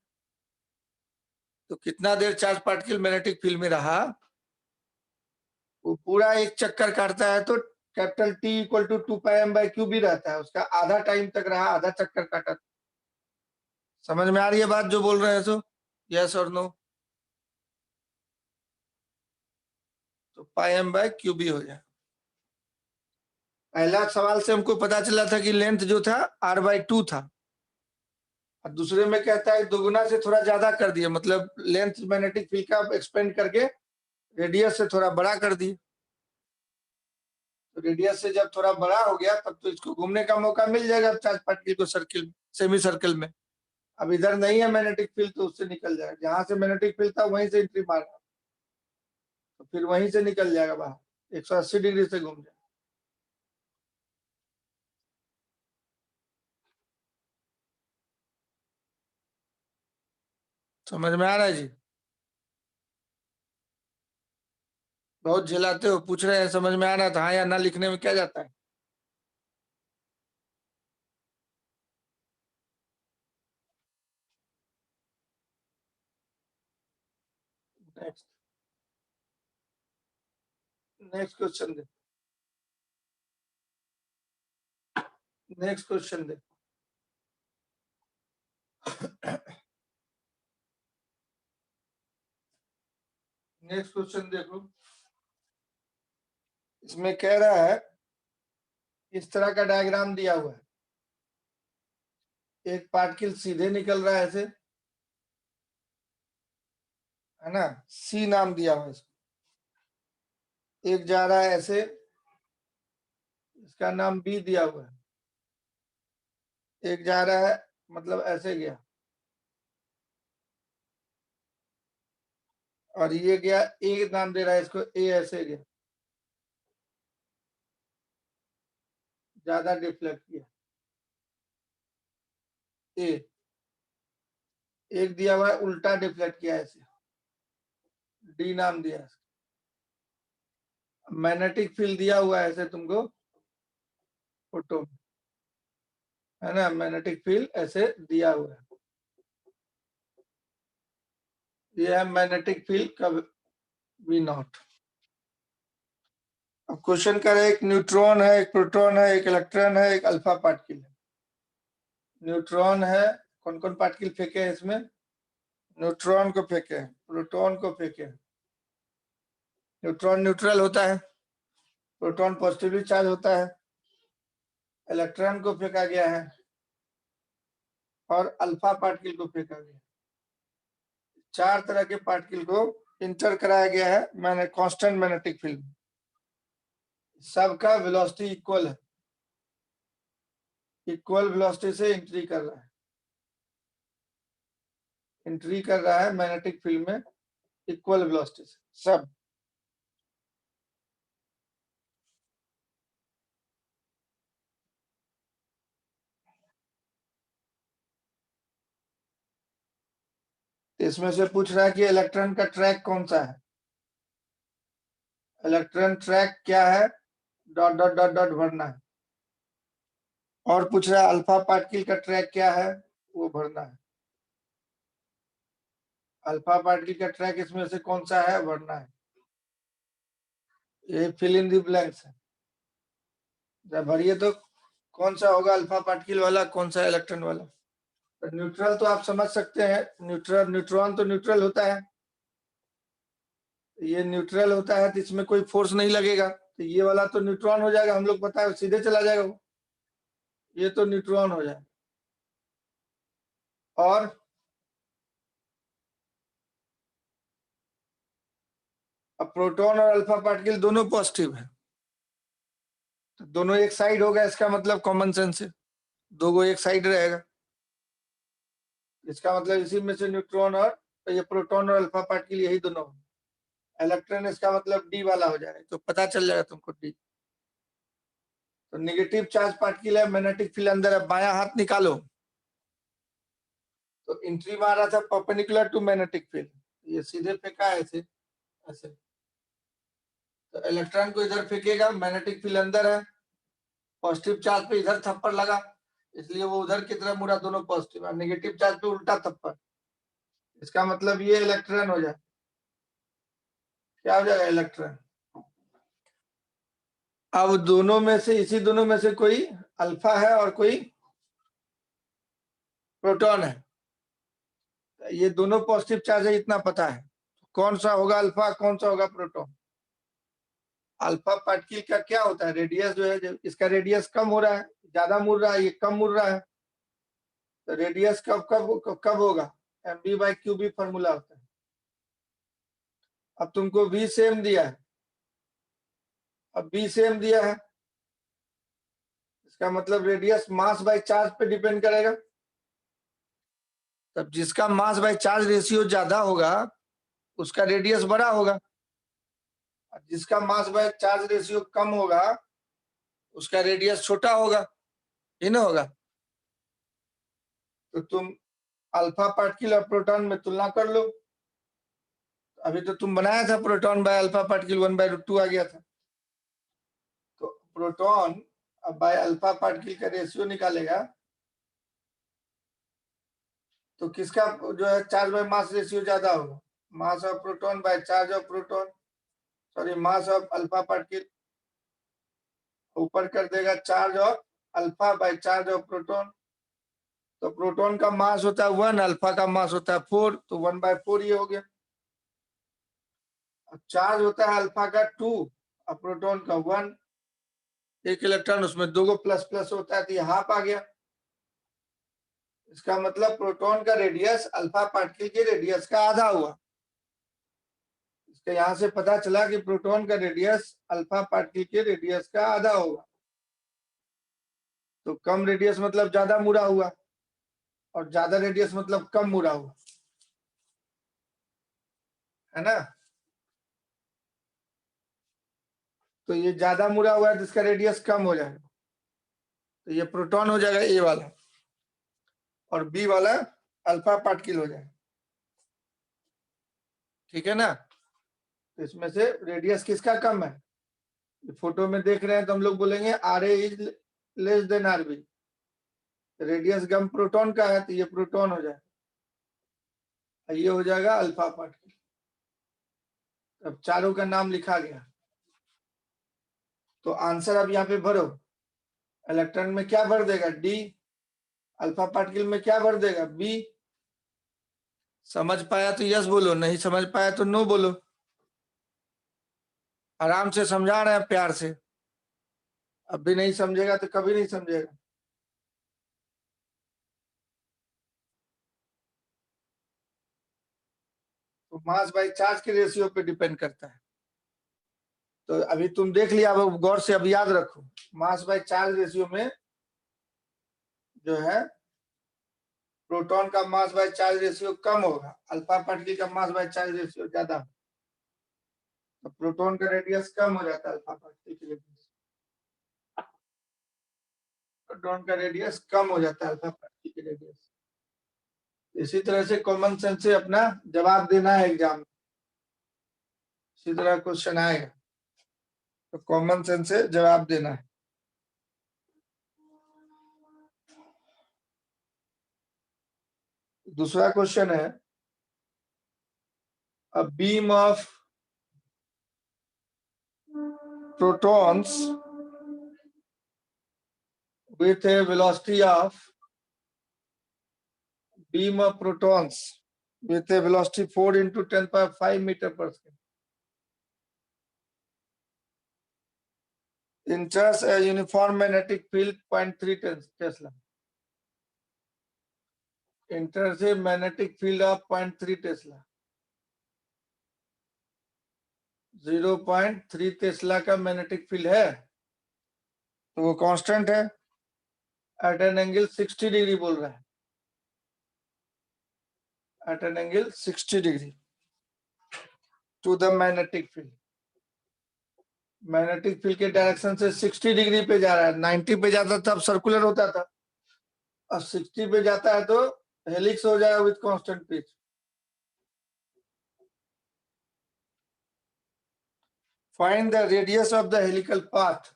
तो कितना देर चार्ज पार्टिकल मैग्नेटिक फील्ड में रहा, वो पूरा एक चक्कर काटता है तो capital T equal to 2 pi M by Q B रहता है, उसका आधा टाइम तक रहा, आधा चक्कर काटा। समझ में आ रही है बात जो बोल रहे हैं, सो यस और नो, तो पाई एम बाई क्यू बी हो जाए। पहला सवाल से हमको पता चला था कि लेंथ जो था आर बाई टू था, और दूसरे में कहता है दोगुना से थोड़ा ज्यादा कर दिया, मतलब लेंथ मैग्नेटिक फील्ड का एक्सपेंड करके रेडियस से थोड़ा बड़ा कर दिए, तो रेडियस से जब थोड़ा बड़ा हो गया तब तो इसको घूमने का मौका मिल जाएगा चार्ज पार्टिकल को सर्किल सेमी सर्कल में, अब इधर नहीं है मैग्नेटिक फील्ड तो उससे निकल जाएगा, जहां से मैग्नेटिक फील्ड था वहीं से एंट्री मारना, तो फिर वहीं से निकल जाएगा बाहर, 180 डिग्री से घूम जाएगा। समझ में आ रहा है जी, बहुत झेलाते हो, पूछ रहे हैं समझ में आ रहा था, हाँ या ना लिखने में क्या जाता है। नेक्स्ट क्वेश्चन देखो, नेक्स्ट क्वेश्चन देखो। नेक्स्ट क्वेश्चन देखो, इसमें कह रहा है इस तरह का डायग्राम दिया हुआ है, एक पार्टिकल सीधे निकल रहा है ऐसे, है ना, सी नाम दिया हुआ है इसको, एक जा रहा है ऐसे, इसका नाम बी दिया हुआ है, एक जा रहा है मतलब ऐसे गया, और ये गया, ए नाम दे रहा है इसको, ए ऐसे गया, ज्यादा डिफ्लेक्ट किया, ए। एक दिया हुआ है उल्टा डिफ्लेक्ट किया ऐसे, डी नाम दिया है। मैग्नेटिक फील्ड दिया हुआ है ऐसे तुमको फोटो, है ना, मैग्नेटिक फील्ड ऐसे दिया हुआ है, ये है मैग्नेटिक फील्ड का वी नॉट। अब क्वेश्चन कर रहे, एक न्यूट्रॉन है, एक प्रोटॉन है, एक इलेक्ट्रॉन है, एक अल्फा पार्टिकल है। न्यूट्रॉन है, कौन कौन पार्टिकल फेंके हैं इसमें, न्यूट्रॉन को फेंके हैं, प्रोटॉन को फेंके हैं। न्यूट्रॉन न्यूट्रल होता है, प्रोटॉन पॉजिटिवली चार्ज होता है, इलेक्ट्रॉन को फेंका गया है, और अल्फा पार्टिकल को फेंका गया। चार तरह के पार्टिकल को इंटर कराया गया है मैंने कांस्टेंट मैग्नेटिक फील्ड, सबका वेलोसिटी इक्वल है, इक्वल वेलोसिटी से एंट्री कर रहा है, एंट्री कर रहा है मैग्नेटिक फील्ड में इक्वल वेलोसिटी से सब। इसमें से पूछ रहा है कि इलेक्ट्रॉन का ट्रैक कौन सा है, इलेक्ट्रॉन ट्रैक क्या है, डॉट डॉट डॉट डॉट भरना है। और पूछ रहा है अल्फा पार्टिकल का ट्रैक क्या है, वो भरना है, अल्फा पार्टिकल का ट्रैक इसमें से कौन सा है भरना है, ये फिल इन दी ब्लैंक्स है। जब भरिए तो कौन सा होगा अल्फा पार्टिकल वाला, कौन सा इलेक्ट्रॉन वाला। तो न्यूट्रल तो आप समझ सकते हैं, न्यूट्रॉन तो न्यूट्रल होता है, ये न्यूट्रल होता है तो इसमें कोई फोर्स नहीं लगेगा, तो ये वाला तो न्यूट्रॉन हो जाएगा, हम लोग पता है सीधे चला जाएगा वो, ये तो न्यूट्रॉन हो जाएगा। और अब प्रोटॉन और अल्फा पार्टिकल दोनों पॉजिटिव है, तो दोनों एक साइड होगा, इसका मतलब कॉमन सेंस है, दो गो एक साइड रहेगा, इसका मतलब इसी में से न्यूट्रॉन और ये प्रोटॉन और अल्फा पार्टिकल यही दोनों, इलेक्ट्रॉन इसका मतलब डी वाला हो जाएगा, तो पता चल जाएगा तुमको डी। तो नेगेटिव चार्ज पार्टिकल है, मैग्नेटिक फील्ड अंदर है, बायां हाथ निकालो, तो एंट्री मारा था परपेंडिकुलर टू मैग्नेटिक फील्ड, ये सीधे फेंका है ऐसे ऐसे, तो इलेक्ट्रॉन को इधर फेंकेगा, मैग्नेटिक फील्ड अंदर है, पॉजिटिव चार्ज पे इधर थप्पड़ लगा, इसलिए वो उधर की तरफ मुड़ा, दोनों पॉजिटिव, और नेगेटिव चार्ज पे उल्टा थप्पड़, इसका मतलब ये इलेक्ट्रॉन हो जाए, क्या हो जाएगा इलेक्ट्रॉन। अब दोनों में से, इसी दोनों में से कोई अल्फा है और कोई प्रोटॉन है, ये दोनों पॉजिटिव चार्ज है इतना पता है, कौन सा होगा अल्फा, कौन सा होगा प्रोटॉन। अल्फा पार्टिकल का क्या होता है, रेडियस जो है, इसका रेडियस कम हो रहा है, ज्यादा मुड़ रहा है, ये कम मुड़ रहा है, तो रेडियस कब कब कब होगा, M B by Q B formula होता है। अब तुमको वी सेम दिया है, अब बी सेम दिया है, इसका मतलब रेडियस मास बाय चार्ज पे डिपेंड करेगा, तब जिसका मास बाय चार्ज रेशियो ज्यादा होगा उसका रेडियस बड़ा होगा, जिसका मास बाय चार्ज रेशियो कम होगा उसका रेडियस छोटा होगा, ये ना होगा। तो तुम अल्फा पार्टिकल और प्रोटॉन में तुलना कर लो, अभी तो तुम बनाया था प्रोटॉन बाय अल्फा पार्टिकल 1/√2 आ गया था, तो प्रोटॉन अब बाय अल्फा पार्टिकल का रेशियो निकालेगा, तो किसका जो है चार्ज बाय मास रेशियो ज्यादा होगा, mass of proton by charge of proton, sorry mass of alpha particle ऊपर कर देगा charge of alpha by charge of proton. तो प्रोटॉन का मास होता है 1, अल्फा का मास होता है 4, तो 1/4 ये हो गया। चार्ज होता है अल्फा का 2 और प्रोटॉन का 1, एक इलेक्ट्रॉन उसमें 2 प्लस प्लस होता है तो ये हाफ आ गया। इसका मतलब प्रोटॉन का रेडियस अल्फा पार्टिकल के रेडियस का आधा हुआ। इसका यहां से पता चला कि प्रोटॉन का रेडियस अल्फा पार्टिकल के रेडियस का आधा होगा। तो कम रेडियस मतलब ज्यादा मुड़ा हुआ और ज्यादा रेडियस मतलब कम मुड़ा हुआ, है ना। तो ये ज्यादा मुड़ा हुआ है जिसका रेडियस कम हो जाएगा, तो ये प्रोटॉन हो जाएगा ए वाला और बी वाला अल्फा पार्टिकल हो जाएगा। ठीक है ना। तो इसमें से रेडियस किसका कम है, फोटो में देख रहे हैं तो हम लोग बोलेंगे R A is less than R B. Radius कम प्रोटॉन का है तो ये प्रोटॉन हो जाएगा, ये हो जाएगा अल्फा पार्टिकल। अब चारों का नाम लिखा गया। तो आंसर अब यहाँ पे भरो। इलेक्ट्रॉन में क्या भर देगा डी, अल्फा पार्टिकल में क्या भर देगा बी। समझ पाया तो यस बोलो, नहीं समझ पाया तो नो बोलो। आराम से समझा रहे हैं प्यार से, अब भी नहीं समझेगा तो कभी नहीं समझेगा। तो मास बाई चार्ज के रेशियो पे डिपेंड करता है। तो अभी तुम देख लिया, अब गौर से अब याद रखो, मास बाई चार्ज रेशियो में जो है प्रोटॉन का मास बाय चार्ज रेशियो कम होगा, अल्फा पार्टिकल का मास बाय चार्ज रेशियो ज्यादा। तो प्रोटॉन का रेडियस कम हो जाता है अल्फा पार्टिकल के रेडियस, प्रोटॉन का रेडियस कम हो जाता है अल्फा पार्टिकल के रेडियस। इसी तरह से कॉमन सेंस से अपना जवाब देना है एग्जाम में, इसी तरह क्वेश्चन आएगा तो कॉमन सेंस से जवाब देना है। दूसरा क्वेश्चन है, a beam of protons with a velocity of beam of protons with a velocity 4 into 10⁵ meter per second enters a uniform magnetic field 0.3 Tesla. Enters a magnetic field of 0.3 Tesla. 0.3 Tesla का magnetic field है, तो वो constant है, at an angle 60 degree बोल रहा है, at an angle 60 degree to the magnetic field. Magnetic field के direction से 60 डिग्री पे जा रहा है। 90 पे जाता तब सर्कुलर होता था, अब 60 पे जाता है तो हेलिक्स हो जाएगा with constant pitch. Find the radius of the helical path,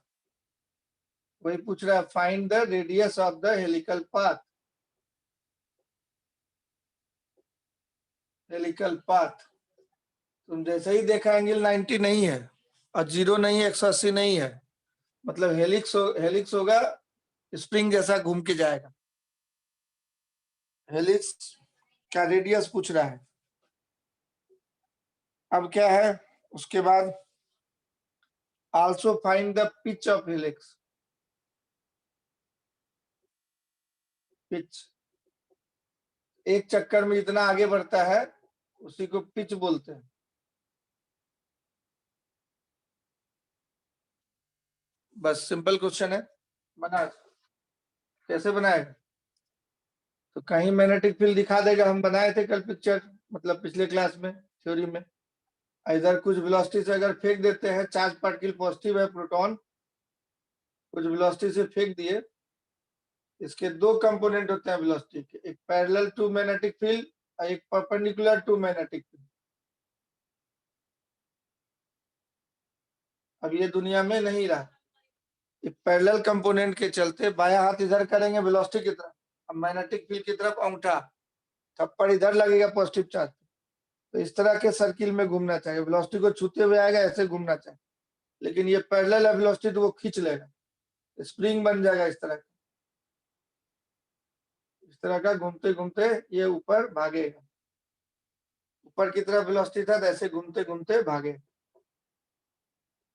वही पूछ रहा है, find the radius of the helical path. Helical path तुम जैसे ही देखा एंगल 90 नहीं है और 0 नहीं है, 180 नहीं है, मतलब हेलिक्स होगा, स्प्रिंग जैसा घूम के जाएगा। हेलिक्स का रेडियस पूछ रहा है। अब क्या है उसके बाद, also find the pitch of helix. Pitch, एक चक्कर में जितना आगे बढ़ता है उसी को पिच बोलते हैं। बस सिंपल क्वेश्चन है, बना कैसे बनाएगा, तो कहीं मैग्नेटिक फील्ड दिखा देगा। हम बनाए थे कल पिक्चर, मतलब पिछले क्लास में थ्योरी में। इधर कुछ वेलोसिटी से अगर फेंक देते हैं, चार्ज पार्टिकल पॉजिटिव है प्रोटॉन, कुछ वेलोसिटी से फेंक दिए, इसके दो कंपोनेंट होते हैं वेलोसिटी के, एक पैरेलल टू मैग्नेटिक फील्ड और एक परपेंडिकुलर टू मैग्नेटिक फील्ड। अब ये दुनिया में नहीं रहा, पैरेलल कंपोनेंट के चलते बाया हाथ इधर करेंगे वेलोसिटी की तरफ, अब मैग्नेटिक फील्ड की तरफ अंगूठा, थप्पड़ इधर लगेगा पॉजिटिव चार्ज, तो इस तरह के सर्किल में घूमना चाहिए, वेलोसिटी को छूते हुए आएगा, ऐसे घूमना चाहिए। लेकिन ये पैरेलल है वेलोसिटी तो वो खींच लेगा, स्प्रिंग बन जाएगा इस तरह का घूमते घूमते ये ऊपर भागेगा। ऊपर की तरफ वेलोसिटी था तो ऐसे घूमते घूमते भागे,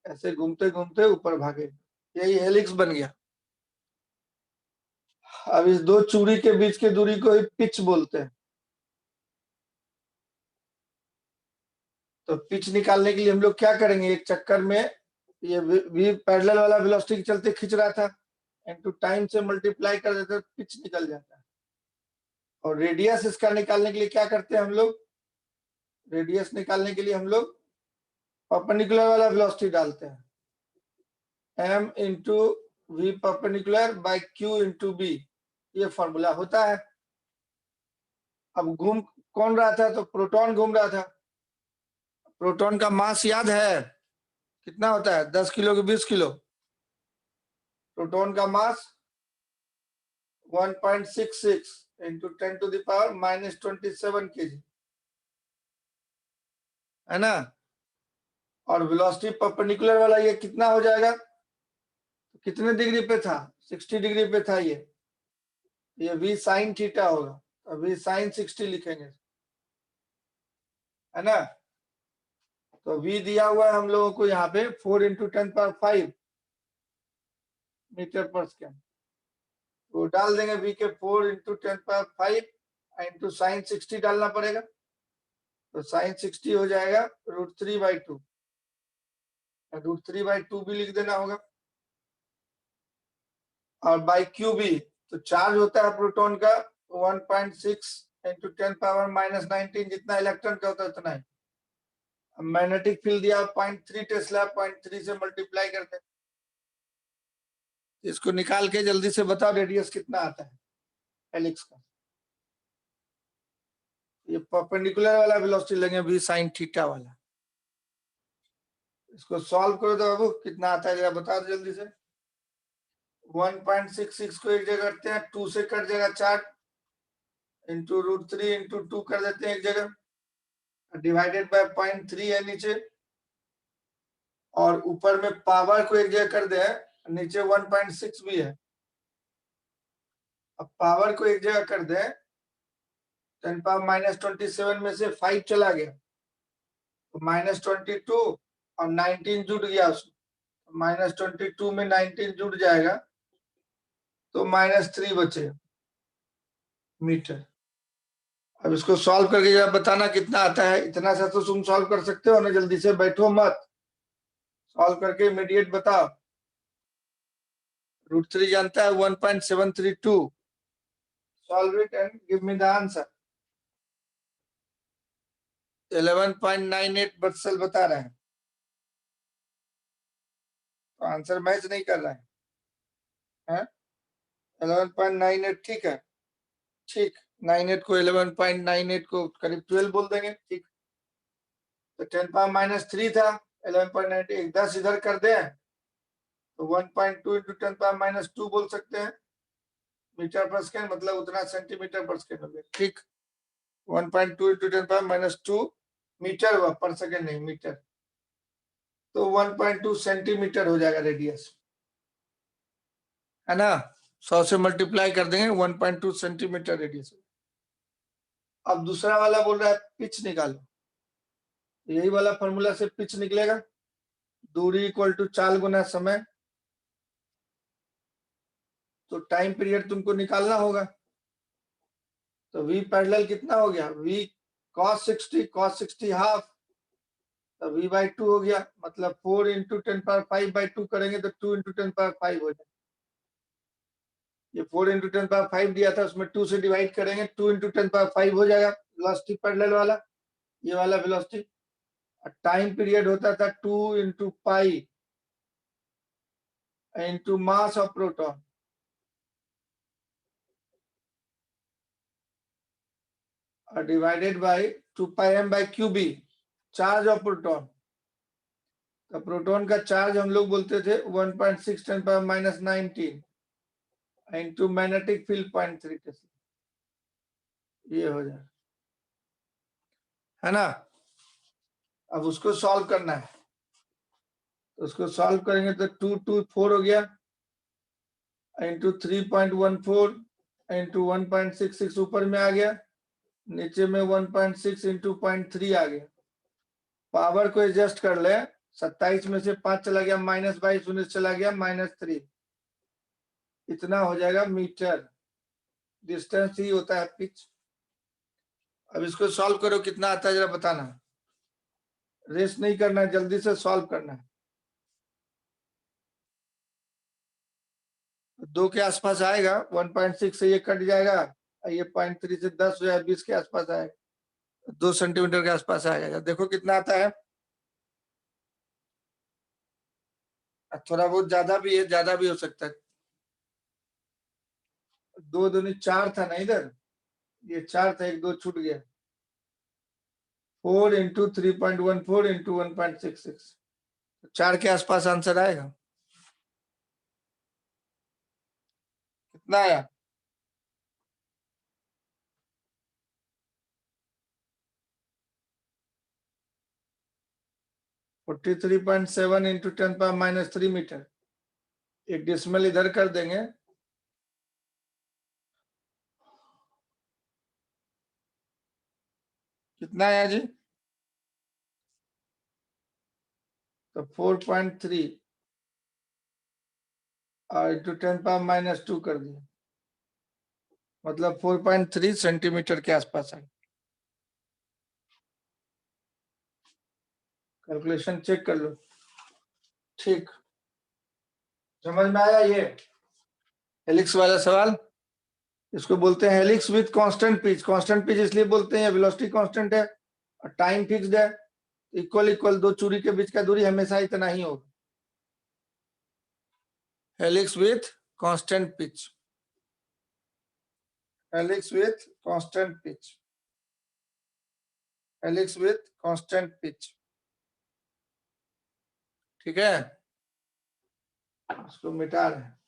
ऐसे घूमते घूमते ऊपर भागे, यही हेलिक्स बन गया। अब इस दो चूड़ी के बीच की दूरी को ही पिच बोलते हैं। तो पिच निकालने के लिए हम लोग क्या करेंगे, एक चक्कर में ये वी पैरेलल वाला वेलोसिटी के चलते खींच रहा था, इनटू टाइम से मल्टीप्लाई कर देते तो पिच निकल जाता है। और रेडियस इसका निकालने के लिए क्या करते हैं हम लोग, रेडियस निकालने के लिए हम लोग परपेंडिकुलर वाला वेलोसिटी डालते हैं, m into V perpendicular by q into B, ये फॉर्मूला होता है। अब घूम कौन रहा था, तो प्रोटॉन घूम रहा था। प्रोटॉन का मास याद है कितना होता है, 10 किलो की 20 किलो। प्रोटॉन का mass 1.66 into 10 to the power -27 kg है ना। और वेलोसिटी परपेंडिकुलर वाला ये कितना हो जाएगा, कितने डिग्री पे था, 60 डिग्री पे था, ये v sin थीटा होगा, तो v sin 60 लिखेंगे, है ना। तो v दिया हुआ है हम लोगों को यहाँ पे 4 इंटू 10⁵ मीटर पर सेकेंड, तो डाल देंगे v के 4 इंटू 10⁵ इंटू साइन 60 डालना पड़ेगा, तो साइन 60 हो जाएगा √3/2, √3/2 भी लिख देना होगा। और बाई क्यू भी, तो चार्ज होता है प्रोटॉन का 1.6 इंटू 10⁻⁻19, जितना इलेक्ट्रॉन का होता है उतना ही। मैग्नेटिक फील्ड दिया 0.3 टेस्ला, 0.3 से मल्टीप्लाई करते हैं। इसको निकाल के जल्दी से बताओ रेडियस कितना आता है हेलिक्स का। ये परपेंडिकुलर वाला वेलोसिटी लेंगे v sin थीटा वाला, इसको सॉल्व करो तो बाबू कितना आता है जरा बता दो जल्दी से। 1.66 को एक जगह करते हैं, 2 से कट जाएगा 4 इंटू √3 इंटू 2 कर देते हैं एक जगह, डिवाइडेड बाय 0.3 है नीचे, और ऊपर में पावर को एक जगह कर दे, नीचे 1.6 भी है। अब पावर को एक जगह कर दे, 10⁻⁻27 में से 5 चला गया तो -22 और 19 जुड़ गया उसमें, -22 में 19 जुड़ जाएगा तो -3 बचे मीटर। अब इसको सॉल्व करके जरा बताना कितना आता है। इतना सा तो तुम सॉल्व कर सकते हो ना, जल्दी से बैठो मत, सॉल्व करके इमीडिएट बताओ। √3 जानता है 1.732, solve it and give me the answer. 11.98 Batsal बता रहे हैं, तो आंसर मैच नहीं कर रहा है। 11.98 ठीक है, ठीक 98 को 11.98 को करीब 12 बोल देंगे, ठीक। तो 10⁻³ था, 11.98 10 इधर कर दे तो 1.2 इंटू 10⁻² बोल सकते हैं मीटर पर सेकेंड, मतलब उतना सेंटीमीटर पर सेकेंड हो गया, ठीक। 1.2 इंटू 10⁻² मीटर हुआ, पर सेकेंड नहीं मीटर, तो 1.2 सेंटीमीटर हो जाएगा रेडियस, है ना। 100 से मल्टीप्लाई कर देंगे 1.2 सेंटीमीटर रेडियस। अब दूसरा वाला बोल रहा है पिच निकालो, यही वाला फॉर्मूला से पिच निकलेगा, दूरी इक्वल टू चाल गुना समय, तो टाइम पीरियड तुमको निकालना होगा। तो v पैरेलल कितना हो गया, v cos 60 हाफ, तो v/2 हो गया, मतलब 4 इंटू 10⁵/2 करेंगे तो 2 इंटू 10⁵ हो जाएगा। ये 4 इंटू 10⁵ दिया था, उसमें 2 से डिवाइड करेंगे, 2 इंटू 10⁵ हो जाएगा वेलोसिटी पैरेलल वाला, ये वाला वेलोसिटी। टाइम पीरियड होता था 2 into pi into mass of proton, divided by 2πm/qb, charge of proton. तो प्रोटॉन का चार्ज हम लोग बोलते थे 1.6 10⁻⁻19 इंटू मैग्नेटिक फील्ड 0.3, ये हो जाए, है ना। अब उसको सॉल्व करना है, तो उसको सॉल्व करेंगे तो 224 हो गया इंटू 3.14 इंटू 1.66 ऊपर में आ गया, नीचे में 1.6 इंटू 0.3 आ गया। पावर को एडजस्ट कर ले, 27 में से 5 चला गया -22, 19 चला गया -3, इतना हो जाएगा मीटर। डिस्टेंस ही होता है पिच। अब इसको सॉल्व करो, कितना आता है जरा बताना। रेस्ट नहीं करना है, जल्दी से सॉल्व करना है। 2 के आसपास आएगा, 1.6 से ये कट जाएगा, ये 0.3 से 10 हो जाए 20 के आसपास आएगा, 2 सेंटीमीटर के आसपास आ जाएगा। देखो कितना आता है। थोड़ा बहुत ज्यादा भी है, ज्यादा भी हो सकता है। 2 दूनी 4 था ना इधर, ये 4 था, 1 2 छूट गया। 4 इंटू 3.14 इंटू 1.66, 4 के आसपास आंसर आएगा। कितना आया? -43.7 इंटू 10⁻³ मीटर। एक डिसमल इधर कर देंगे, कितना आया जी? तो 4.3 और इंटू 10⁻² कर दिया, मतलब 4.3 सेंटीमीटर के आसपास है। कैलकुलेशन चेक कर लो। ठीक, समझ में आया ये हेलिक्स वाला सवाल? इसको बोलते हैं helix with constant pitch. Constant pitch इसलिए बोलते हैं, वेलोसिटी कांस्टेंट है और टाइम फिक्स्ड है। इक्वल इक्वल दो चूड़ी के बीच का दूरी हमेशा इतना ही होगा। Helix with constant pitch, helix with constant pitch, helix with constant pitch. ठीक है, इसको मिटा रहे हैं।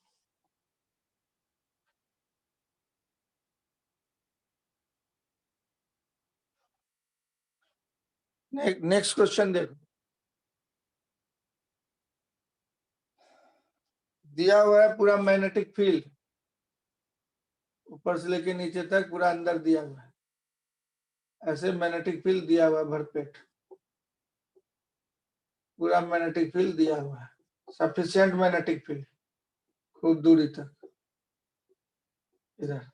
नेक्स्ट क्वेश्चन देखो, दिया हुआ है पूरा मैग्नेटिक फील्ड, ऊपर से लेके नीचे तक पूरा अंदर दिया हुआ है। ऐसे मैग्नेटिक फील्ड दिया हुआ है भरपेट, पूरा मैग्नेटिक फील्ड दिया हुआ है, सफिशिएंट मैग्नेटिक फील्ड खूब दूरी तक इधर।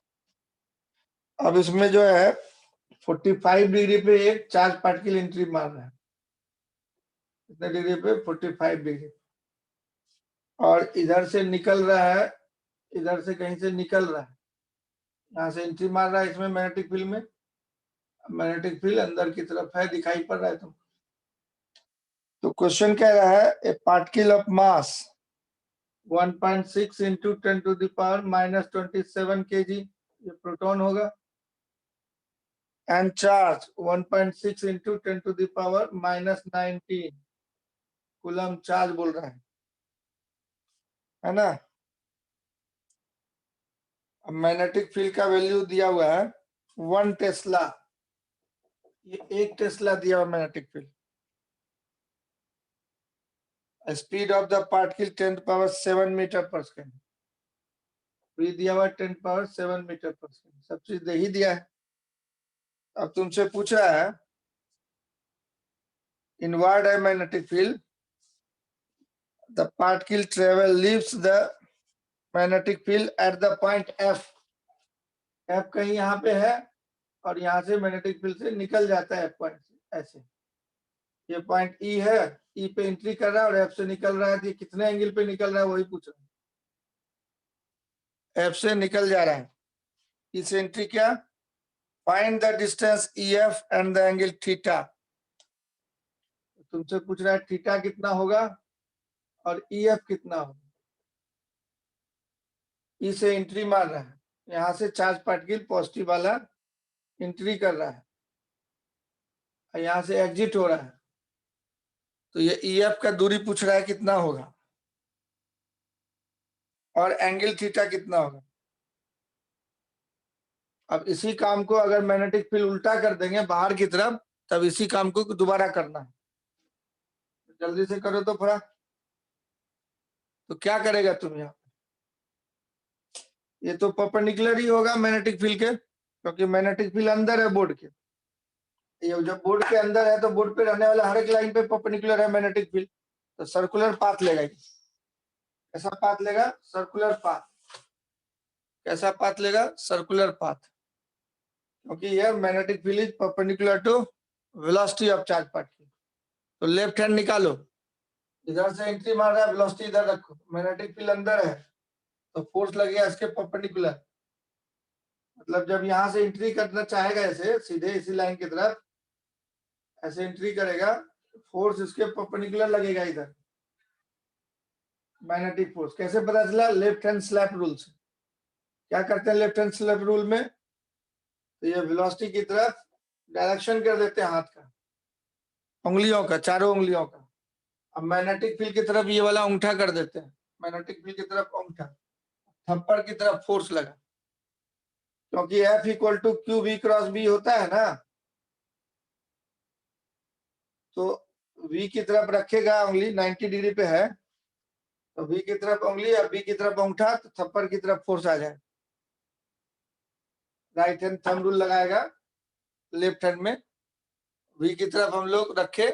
अब इसमें जो है 45 डिग्री पे एक चार्ज पार्टिकल एंट्री मार रहा है। कितने डिग्री पे? 45 डिग्री। और इधर से निकल रहा है, इधर से कहीं से निकल रहा है, यहाँ से एंट्री मार रहा है इसमें मैग्नेटिक फील्ड में। मैग्नेटिक फील्ड अंदर की तरफ है, दिखाई पड़ रहा है तुम। तो क्वेश्चन कह रहा है ए particle of mass 1.6 into 10⁻⁻27 kg, ये प्रोटॉन होगा, and charge 1.6 into 10⁻⁻19 coulomb charge बोल रहा है ना। अब मैग्नेटिक फील्ड का वैल्यू दिया हुआ है 1 टेस्ला, ये 1 टेस्ला दिया हुआ magnetic field. Speed of the particle 10⁻7 metre पर सेकेंड, दिया हुआ 10⁻7 मीटर पर सेकेंड, सब चीज दे ही दिया है। अब तुमसे पूछा है इनवर्ड है magnetic field, the particle travel leaves the magnetic field at the point F. F कहीं यहाँ पे है और यहाँ से मैग्नेटिक फील्ड से निकल जाता है पॉइंट से, ऐसे। ये पॉइंट ई है, ई पे एंट्री कर रहा है और एफ से निकल रहा है, तो ये कितने एंगल पे निकल रहा है वही पूछ रहा है। एफ से निकल जा रहा है, ई से एंट्री क्या? Find the distance E F and the angle theta. तुमसे पूछ रहा है थीटा कितना होगा और ई एफ कितना होगा। ई से एंट्री मार रहा है, यहाँ से चार्ज पार्टिकल पॉजिटिव वाला एंट्री कर रहा है, यहाँ से एग्जिट हो रहा है, तो ये ई एफ का दूरी पूछ रहा है कितना होगा और एंगल थीटा कितना होगा। अब इसी काम को अगर मैग्नेटिक फील्ड उल्टा कर देंगे बाहर की तरफ, तब इसी काम को दोबारा करना है। जल्दी से करो तो थोड़ा। तो क्या करेगा तुम यहाँ, ये तो परपेंडिकुलर ही होगा मैग्नेटिक फील्ड के, क्योंकि मैग्नेटिक फील्ड अंदर है बोर्ड के। ये जब बोर्ड के अंदर है तो बोर्ड पे रहने वाला हर एक लाइन पे परपेंडिकुलर है मैग्नेटिक फील्ड, तो सर्कुलर पाथ लेगा। कैसा पाथ लेगा? Circular path. कैसा पाथ लेगा? सर्कुलर पाथ, क्योंकि यह magnetic field is perpendicular to velocity of charge particle. तो लेफ्ट हैंड निकालो, इधर से एंट्री मार रहा है, वेलोसिटी इधर रखो, मैग्नेटिक फील्ड अंदर है तो फोर्स लगेगा इसके परपेंडिकुलर। मतलब जब यहां से एंट्री करना चाहेगा ऐसे सीधे इसी लाइन की तरफ, ऐसे एंट्री करेगा, फोर्स इसके परपेंडिकुलर लगेगा इधर, मैग्नेटिक फोर्स। कैसे पता चला? लेफ्ट हैंड स्लैप रूल से। क्या करते हैं लेफ्ट हैंड स्लैप रूल में? तो ये वेलोसिटी की तरफ डायरेक्शन कर देते हैं हाथ का, उंगलियों का, चारों उंगलियों का। अब मैग्नेटिक फील्ड की तरफ ये वाला अंगूठा कर देते हैं, मैग्नेटिक फील्ड की तरफ अंगूठा, थप्पड़ की तरफ फोर्स लगा, क्योंकि F equal to Q V cross B होता है ना। तो V की तरफ रखेगा उंगली, 90 डिग्री पे है, तो V की तरफ उंगली और B की तरफ अंगूठा, तो थप्पड़ की तरफ फोर्स आ जाए। राइट हैंड थंब रूल लगाएगा लेफ्ट हैंड में, V की तरफ हम लोग रखे,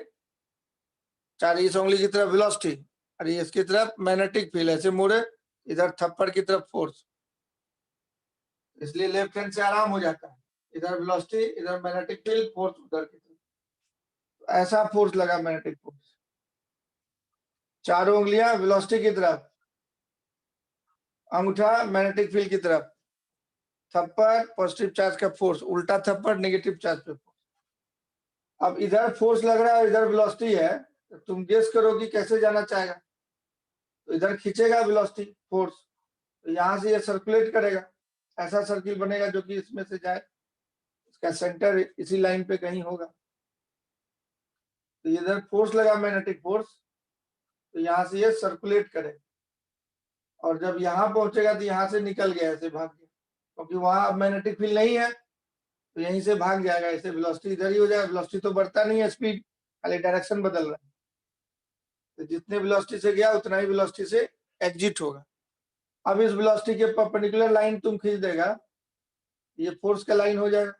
चार इस उंगली की तरफ वेलोसिटी और ये इसकी तरफ मैग्नेटिक फील्ड, ऐसे मोड़े, इधर थप्पड़ की तरफ फोर्स, इसलिए लेफ्ट हैंड से आराम हो जाता है। इधर वेलोसिटी, इधर मैग्नेटिक फील्ड, फोर्स उधर की तरफ, तो ऐसा फोर्स लगा मैग्नेटिक फोर्स। चारों उंगलियां वेलोसिटी की तरफ, अंगूठा मैग्नेटिक फील्ड की तरफ, थप्पड़ पॉजिटिव चार्ज का फोर्स, उल्टा थप्पड़ नेगेटिव चार्ज पे फोर्स। अब इधर फोर्स लग रहा है, इधर वेलोसिटी है, तो तुम गेस करो कि कैसे जाना चाहेगा। तो इधर खींचेगा वेलोसिटी फोर्स, तो यहां से ये सर्कुलेट करेगा, ऐसा सर्किल बनेगा जो कि इसमें से जाए, इसका सेंटर इसी लाइन पे कहीं होगा। तो इधर फोर्स लगा मैग्नेटिक फोर्स, तो यहाँ से ये सर्कुलेट करे, और जब यहाँ पहुंचेगा तो यहाँ से निकल गया, ऐसे भाग गया, क्योंकि वहां अब मैग्नेटिक फील्ड नहीं है, तो यहीं से भाग जाएगा, ऐसे वेलोसिटी इधर ही हो जाएगा। वेलोसिटी तो बढ़ता नहीं है, स्पीड खाली डायरेक्शन बदल रहा है, तो जितने वेलोसिटी से गया उतना ही वेलोसिटी से एग्जिट होगा। अब इस वेलोसिटी के परपेंडिकुलर लाइन तुम खींच देगा, ये फोर्स का लाइन हो जाएगा,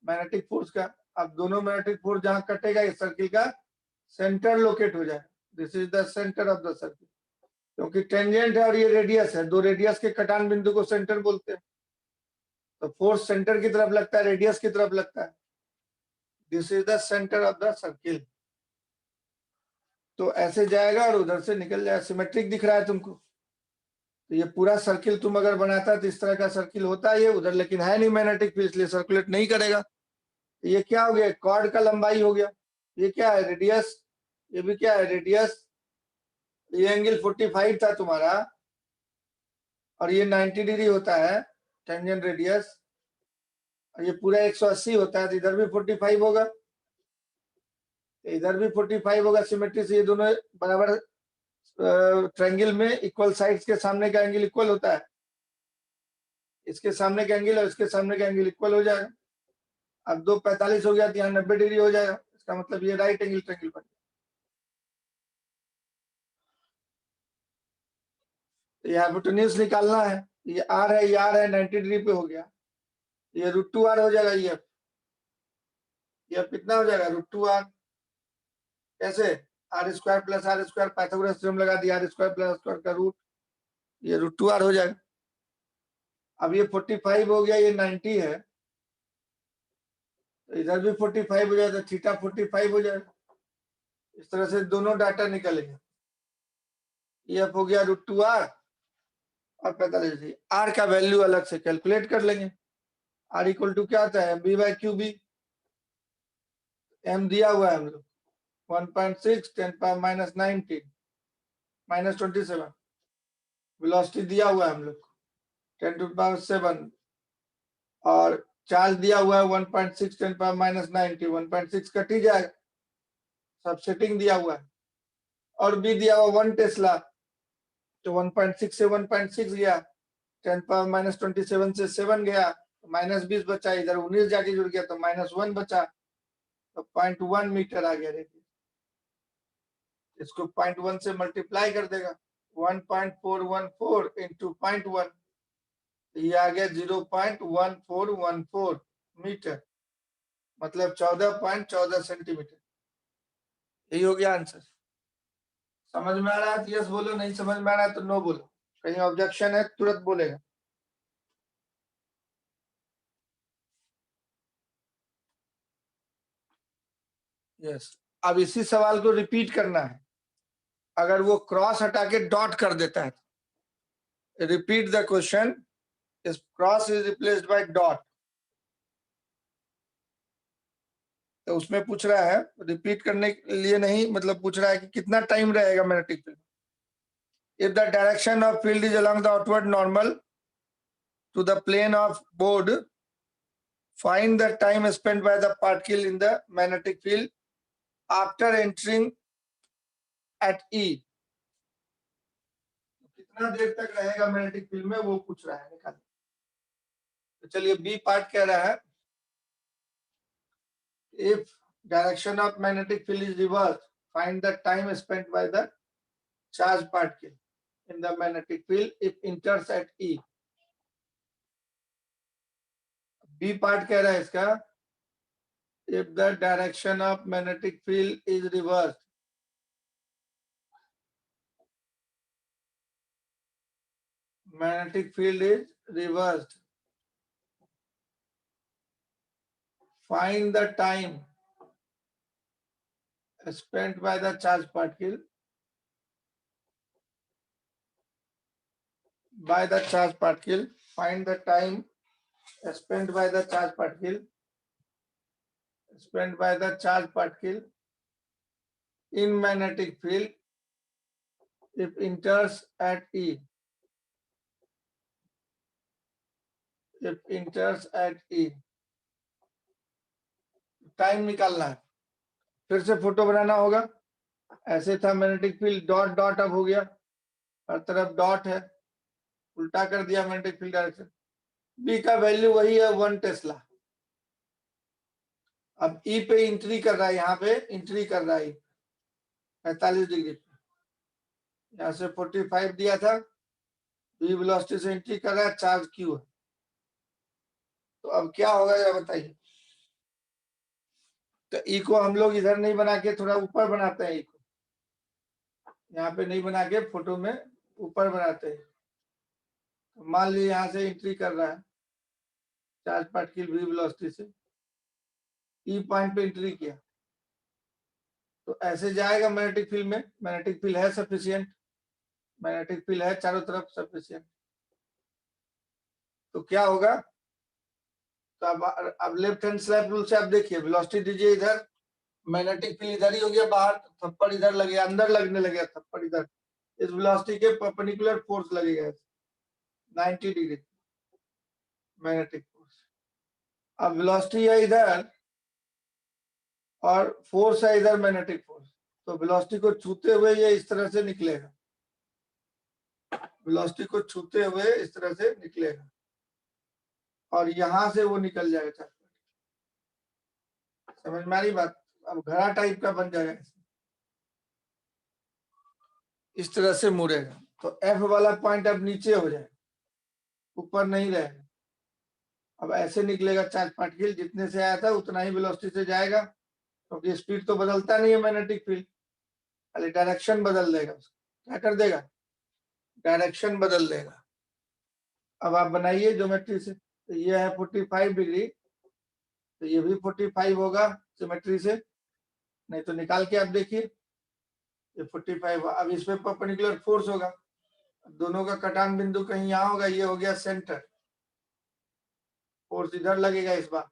मैग्नेटिक फोर्स का। अब दोनों मैग्नेटिक फोर्स जहां कटेगा इस सर्किल का सेंटर लोकेट हो जाएगा, this is the centre of the circle, क्योंकि टेंजेंट है और ये रेडियस है, दो रेडियस के कटान बिंदु को सेंटर बोलते हैं। तो फोर्स सेंटर की तरफ लगता है, रेडियस की तरफ लगता है, this is the centre of the circle. तो ऐसे जाएगा और उधर से निकल जाएगा, सिमेट्रिक दिख रहा है तुमको। तो ये पूरा सर्किल तुम अगर बनाता है तो इस तरह का सर्किल होता है ये उधर, लेकिन है नहीं मैग्नेटिक फील्ड, इसलिए सर्कुलेट नहीं करेगा। ये क्या हो गया? कॉर्ड का लंबाई हो गया। ये क्या है? रेडियस। ये भी क्या है? रेडियस। ये एंगल 45 था तुम्हारा, और ये 90 डिग्री होता है टेंजेंट रेडियस, और ये पूरा 180 होता है, तो इधर भी 45 होगा, इधर भी 45 होगा। सिमेट्री से ये दोनों बराबर ट्रायंगल में इक्वल साइड्स के सामने का एंगल इक्वल होता है, इसके सामने का एंगल और इसके सामने का एंगल इक्वल हो जाएगा। अब 245 हो गया तो यहाँ 90 डिग्री हो जाएगा, इसका मतलब ये राइट एंगल ट्रायंगल बन गया। तो ये हाइपोटेन्यूज निकालना है, ये आर है, ये आर है, 90 डिग्री पे हो गया, ये √2r हो जाएगा। ये कितना हो जाएगा? √2r। कैसे? R square plus R square, Pythagoras theorem लगा दिया, आर स्क्वायर प्लस स्क्वायर का रूट, ये √2r हो जाएगा। अब ये 45 हो गया, ये 90 है, तो इधर भी 45 हो जाएगा, थीटा 45 हो जाएगा। इस तरह से दोनों डाटा निकलेंगे। ये हो गया √2r और 45। आर का वैल्यू अलग से कैलकुलेट कर लेंगे। आर इक्वल टू क्या आता है? b/qb। एम दिया हुआ है हम लोग 1.6 10⁻⁻⁹ -27। वेलोसिटी दिया हुआ है हम लोग 10⁻⁷, और चार्ज दिया हुआ है 1.6 10⁻⁹ 1.6 कट ही जाएगा, सबसेटिंग दिया हुआ है, और भी दिया हुआ 1 टेस्ला, तो 1.6 से 1.6 गया, 10⁻⁻27 से 7 गया, -20 बचा, इधर 19 जाके जुड़ गया तो -1 बचा, तो 0.1 मीटर आ गया रेडियस। इसको 0.1 से मल्टीप्लाई कर देगा, 1.414 इंटू 0.1, ये आ गया 0.1414 मीटर, मतलब 14.14 सेंटीमीटर। यही हो गया आंसर। समझ में आ रहा है तो यस बोलो, नहीं समझ में आ रहा है तो नो बोलो। कहीं ऑब्जेक्शन है तुरंत बोलेगा। यस। अब इसी सवाल को रिपीट करना है। अगर वो क्रॉस हटा के डॉट कर देता है, रिपीट द क्वेश्चन, इस cross is replaced by dot. तो उसमें पूछ रहा है, रिपीट करने के लिए नहीं, मतलब पूछ रहा है कि कितना टाइम रहेगा magnetic field. If the direction of field is along the outward normal to the plane of board, find the time spent by the particle in the magnetic field after entering at E। कितना देर तक रहेगा magnetic field में, वो पूछ रहा है, निकाल। तो चलिए बी पार्ट कह रहा है, if direction of magnetic field is reversed, find the time spent by the charged particle in the magnetic field if enters at E। B part कह रहा है इसका, if the direction of magnetic field is reversed, magnetic field is reversed, find the time spent by the charged particle find the time spent by the charged particle in magnetic field if enters at E। Time निकालना है, फिर से photo बनाना होगा। ऐसे था magnetic field, dot dot अब हो गया, हर तरफ डॉट है, उल्टा कर दिया मैग्नेटिक फील्ड डायरेक्शन। बी का वैल्यू वही है 1 टेस्ला। अब ई पे एंट्री कर रहा है, यहाँ पे एंट्री कर रहा है 45 डिग्री पे, यहाँ से 45 दिया था, बी वेलोसिटी से एंट्री कर रहा है, चार्ज क्यू है। तो अब क्या होगा जरा बताइए। तो ई को हम लोग इधर नहीं बना के थोड़ा ऊपर बनाते हैं, ई को यहाँ पे नहीं बना के फोटो में ऊपर बनाते हैं। तो मान लीजिए यहाँ से एंट्री कर रहा है चार्ज पार्टिकल वी वेलोसिटी से, ई पॉइंट पे एंट्री किया, तो ऐसे जाएगा मैग्नेटिक फील्ड में। मैग्नेटिक फील्ड है सफिशिएंट, मैग्नेटिक फील्ड है चारों तरफ सफिशिएंट। तो क्या होगा, तो अब लेफ्ट हैंड स्लैब रूल से आप देखिए, वेलोसिटी दीजिए इधर, मैग्नेटिक फील्ड इधर ही हो गया बाहर, थप्पड़ इधर लगे, अंदर लगने लगे थप्पड़ इधर, इस वेलोसिटी के परपेंडिकुलर फोर्स लगेगा 90 डिग्री मैग्नेटिक फोर्स। अब वेलोसिटी है इधर और फोर्स है इधर मैग्नेटिक फोर्स, तो वेलोसिटी को छूते हुए ये इस तरह से निकलेगा, वेलोसिटी को छूते हुए इस तरह से निकलेगा और यहां से वो निकल जाएगा। समझ में आ रही बात। अब घड़ा टाइप का बन जाएगा, इस तरह से मुड़ेगा, तो एफ वाला पॉइंट अब नीचे हो जाएगा, ऊपर नहीं रहेगा। अब ऐसे निकलेगा चार्ज पार्टिकल, जितने से आया था उतना ही वेलोसिटी से जाएगा, क्योंकि स्पीड तो बदलता नहीं है मैग्नेटिक फील्ड, खाली डायरेक्शन बदल देगा। क्या कर देगा, डायरेक्शन बदल देगा। अब आप बनाइए ज्योमेट्री से, तो ये है 45 डिग्री, तो ये भी 45 होगा ज्योमेट्री से, नहीं तो निकाल के आप देखिए, ये 45। अब इस पे परपेंडिकुलर फोर्स होगा, दोनों का कटान बिंदु कहीं यहाँ होगा, ये हो गया सेंटर, फोर्स इधर लगेगा इस बार।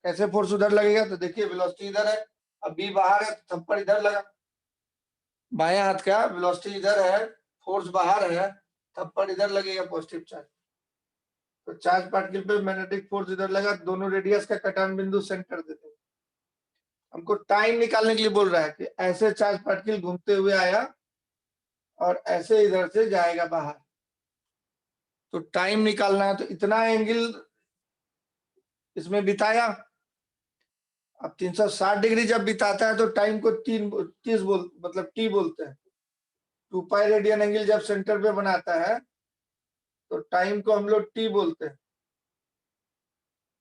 कैसे फोर्स उधर लगेगा, तो देखिए वेलोसिटी इधर है, अब बी बाहर है तो थप्पड़ इधर लगा, बाएं हाथ का वेलोसिटी इधर है, फोर्स बाहर है, थप्पड़ इधर लगेगा पॉजिटिव चार्ज। तो चार्ज पार्टिकल पे मैग्नेटिक फोर्स इधर लगा, दोनों रेडियस का कटान बिंदु सेंटर देते हैं। हमको टाइम निकालने के लिए बोल रहा है कि ऐसे चार्ज पार्टिकल घूमते हुए आया और ऐसे इधर से जाएगा बाहर, तो टाइम निकालना है। तो इतना एंगल इसमें बिताया, अब 360 डिग्री जब बिताता है तो टाइम को 30 मतलब टी बोलते हैं। 2 पाई रेडियन एंगल जब सेंटर पे बनाता है तो टाइम को हम लोग टी बोलते हैं।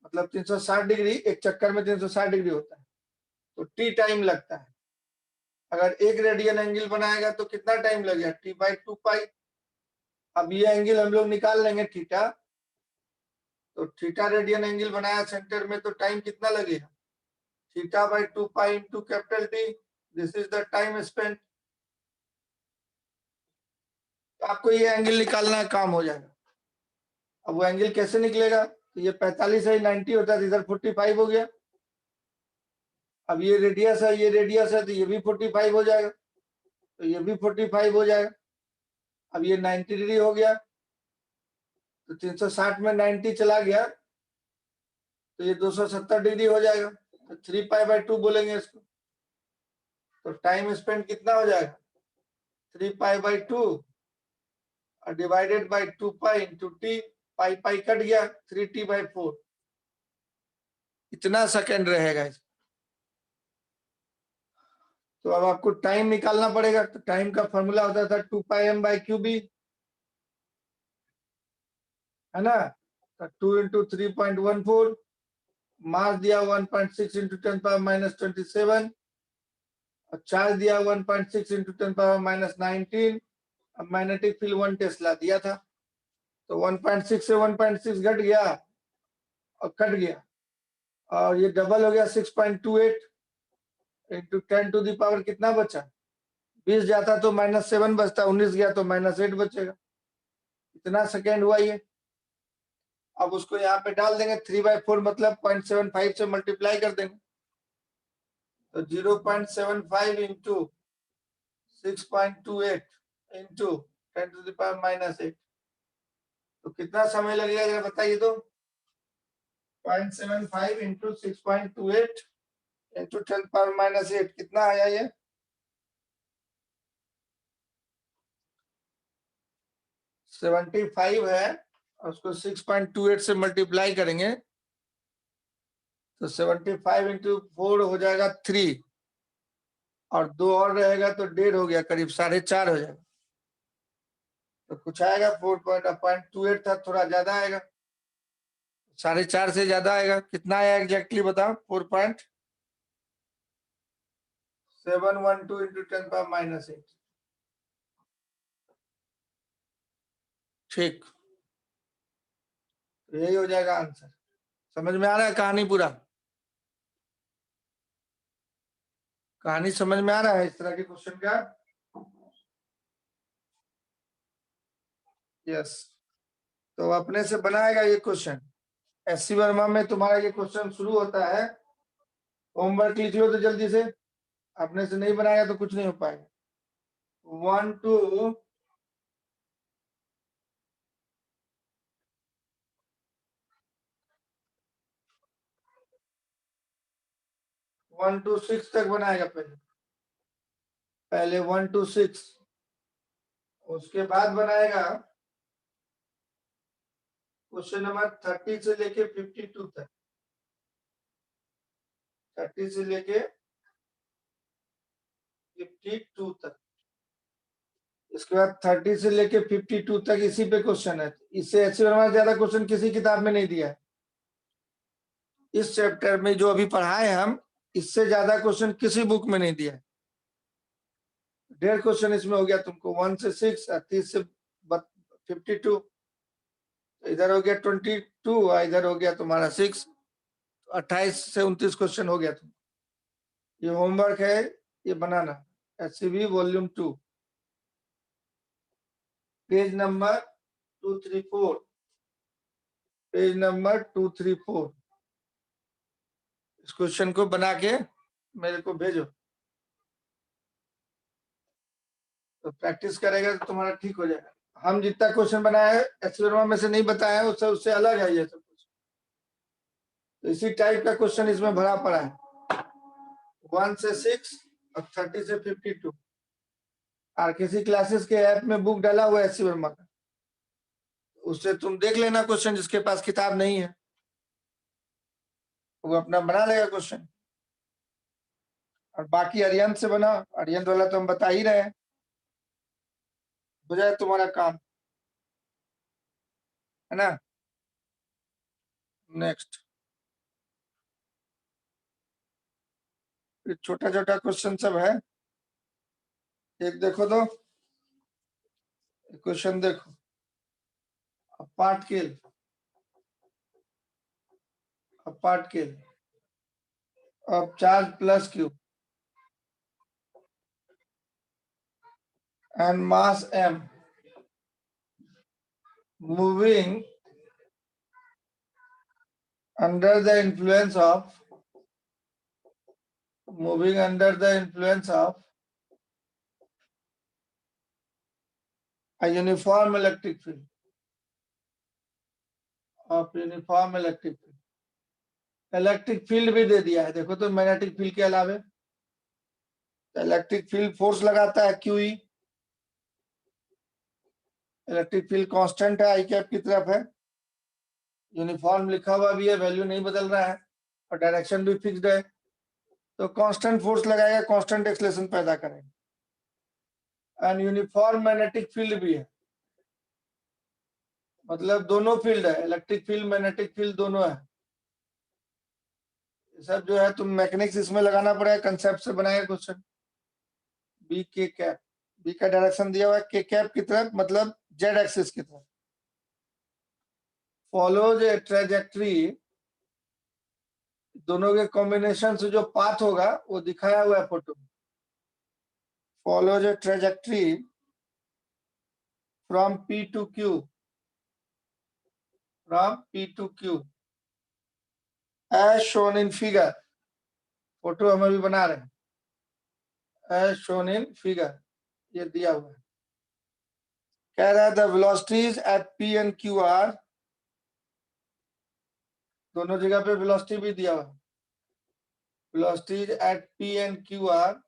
मतलब 360 डिग्री एक चक्कर में 360 डिग्री होता है तो टी टाइम लगता है। अगर एक रेडियन एंगल बनाएगा तो कितना टाइम लगेगा? टी बाई 2 पाई। अब ये एंगल हम लोग निकाल लेंगे थीटा, तो थीटा रेडियन एंगल बनाया सेंटर में तो टाइम कितना लगेगा? Theta by 2 pi into capital T, this is the time spent. तो आपको ये एंगल निकालना है, काम हो जाएगा। अब वो एंगल कैसे निकलेगा? तो ये 45 है, 90 होता है, इधर 45 हो गया। अब ये रेडियस है, ये रेडियस है, तो ये भी 45 हो जाएगा, तो ये भी 45 हो जाएगा। अब ये 90 डिग्री हो गया, तो 360 में 90 चला गया तो ये 270 डिग्री हो जाएगा, तो 3 पाई बाई 2 बोलेंगे इसको। तो टाइम स्पेंड कितना हो जाएगा? 3 पाई बाई 2 और divided by 2 pi into T. Pi pi cut गया, 3t बाई 4, इतना सेकेंड रहेगा। तो अब आपको टाइम निकालना पड़ेगा, तो टाइम का फॉर्मूला होता था 2 pi M by Q B, है ना? तो 2 इंटू 3.14, मास दिया 1.6 इंटू 10 पावर माइनस 27, और चार्ज दिया 1.6 इंटू 10 पावर माइनस 19। अब मैग्नेटिक फील्ड 1 टेस्ला दिया था, तो 1.6 से 1.6 घट गया और कट गया, और ये डबल हो गया 6.28 इंटू 10 टू द पावर कितना बचा? 20 जाता तो -7 बचता, 19 गया तो -8 बचेगा। इतना सेकेंड हुआ ये। अब उसको यहाँ पे डाल देंगे, 3/4 मतलब 0.75 से मल्टीप्लाई कर देंगे, तो 0.75 into 6.28 into 10 to the power -8, तो कितना समय लगेगा जरा बताइए तो? 0.75 इंटू 6.28 इंटू 10 पावर -8 कितना आया ये? 75 है, और उसको 6.28 से मल्टीप्लाई करेंगे तो 75 इंटू 4 हो जाएगा 3, और 2 और रहेगा तो 1.5 हो गया, करीब 4.5 हो जाएगा। तो कुछ आएगा 4.28 था, थोड़ा ज्यादा आएगा, 4.5 से ज्यादा आएगा। कितना आया एग्जैक्टली बताओ? 4.712 इंटू 10 पावर -8। ठीक, तो यही हो जाएगा आंसर। समझ में आ रहा है कहानी? पूरा कहानी समझ में आ रहा है इस तरह के क्वेश्चन का? यस। तो अपने से बनाएगा ये क्वेश्चन। एससी वर्मा में तुम्हारा ये क्वेश्चन शुरू होता है। होमवर्क लिख लो तो जल्दी से, अपने से नहीं बनाएगा तो कुछ नहीं हो पाएगा। 1 to 1 to 6 तक बनाएगा पहले 1 to 6, उसके बाद बनाएगा क्वेश्चन नंबर 30 से लेके 52 तक। 30 से लेके 52 तक। इसके बाद 30 से लेके 52 तक इसी पे क्वेश्चन है। इससे एससी वर्मा ज्यादा क्वेश्चन किसी किताब में नहीं दिया है। इस चैप्टर में जो अभी पढ़ाए हम, इससे ज्यादा क्वेश्चन किसी बुक में नहीं दिया है। 1.5 क्वेश्चन इसमें हो गया तुमको, 1 से 6, 30 से 52, इधर हो गया 22 और इधर हो गया तुम्हारा 6, 28 से 29 क्वेश्चन हो गया तुम। ये होमवर्क है, ये बनाना। SCB volume 2 page number 234, page number 234। इस क्वेश्चन को बना के मेरे को भेजो, तो प्रैक्टिस करेगा तो तुम्हारा ठीक हो जाएगा। हम जितना क्वेश्चन बनाया है एससी वर्मा में से नहीं बताया है, उससे अलग है ये सब कुछ। तो इसी टाइप का क्वेश्चन इसमें भरा पड़ा है, 1 से 6 और 30 से 52। और किसी क्लासेस के ऐप में बुक डाला हुआ है एससी वर्मा का, उससे तुम देख लेना क्वेश्चन, जिसके पास किताब नहीं है वो अपना बना लेगा क्वेश्चन। और बाकी अरिहंत से बना, अरिहंत वाला तो हम बता ही रहे हैं, हो जाए तुम्हारा काम, है ना। नेक्स्ट छोटा छोटा क्वेश्चन सब है, एक देखो तो क्वेश्चन देखो, part kill of charge plus q and mass m moving under the influence of a uniform electric field electric field भी दे दिया है, देखो तो मैग्नेटिक फील्ड के अलावे इलेक्ट्रिक फील्ड फोर्स लगाता है QE, इलेक्ट्रिक फील्ड कांस्टेंट है, आई कैप की तरफ है, यूनिफॉर्म लिखा हुआ भी है, वैल्यू नहीं बदल रहा है और डायरेक्शन भी फिक्स्ड है, तो कांस्टेंट फोर्स लगाएगा, कांस्टेंट एक्सेलरेशन पैदा करेगा। एंड यूनिफॉर्म मैग्नेटिक फील्ड भी है, मतलब दोनों फील्ड है, इलेक्ट्रिक फील्ड मैग्नेटिक फील्ड दोनों है। सब जो है तुम मैकेनिक्स इसमें लगाना पड़ेगा, कंसेप्ट से बनाएगा क्वेश्चन। बी के कैप, बी का डायरेक्शन दिया हुआ है के कैप की तरफ, मतलब जेड एक्सिस की तरफ। फॉलोज ए ट्रेजेक्ट्री, दोनों के कॉम्बिनेशन से जो पाथ होगा वो दिखाया हुआ है फोटो में। Follows A trajectory from P to Q, as shown in figure, photo हम अभी बना रहे हैं, as shown in figure, ये दिया हुआ है। कह रहा है the velocities at P and Q are, दोनों जगह पे वेलोसिटी भी दिया हुआ है, velocities at P and Q are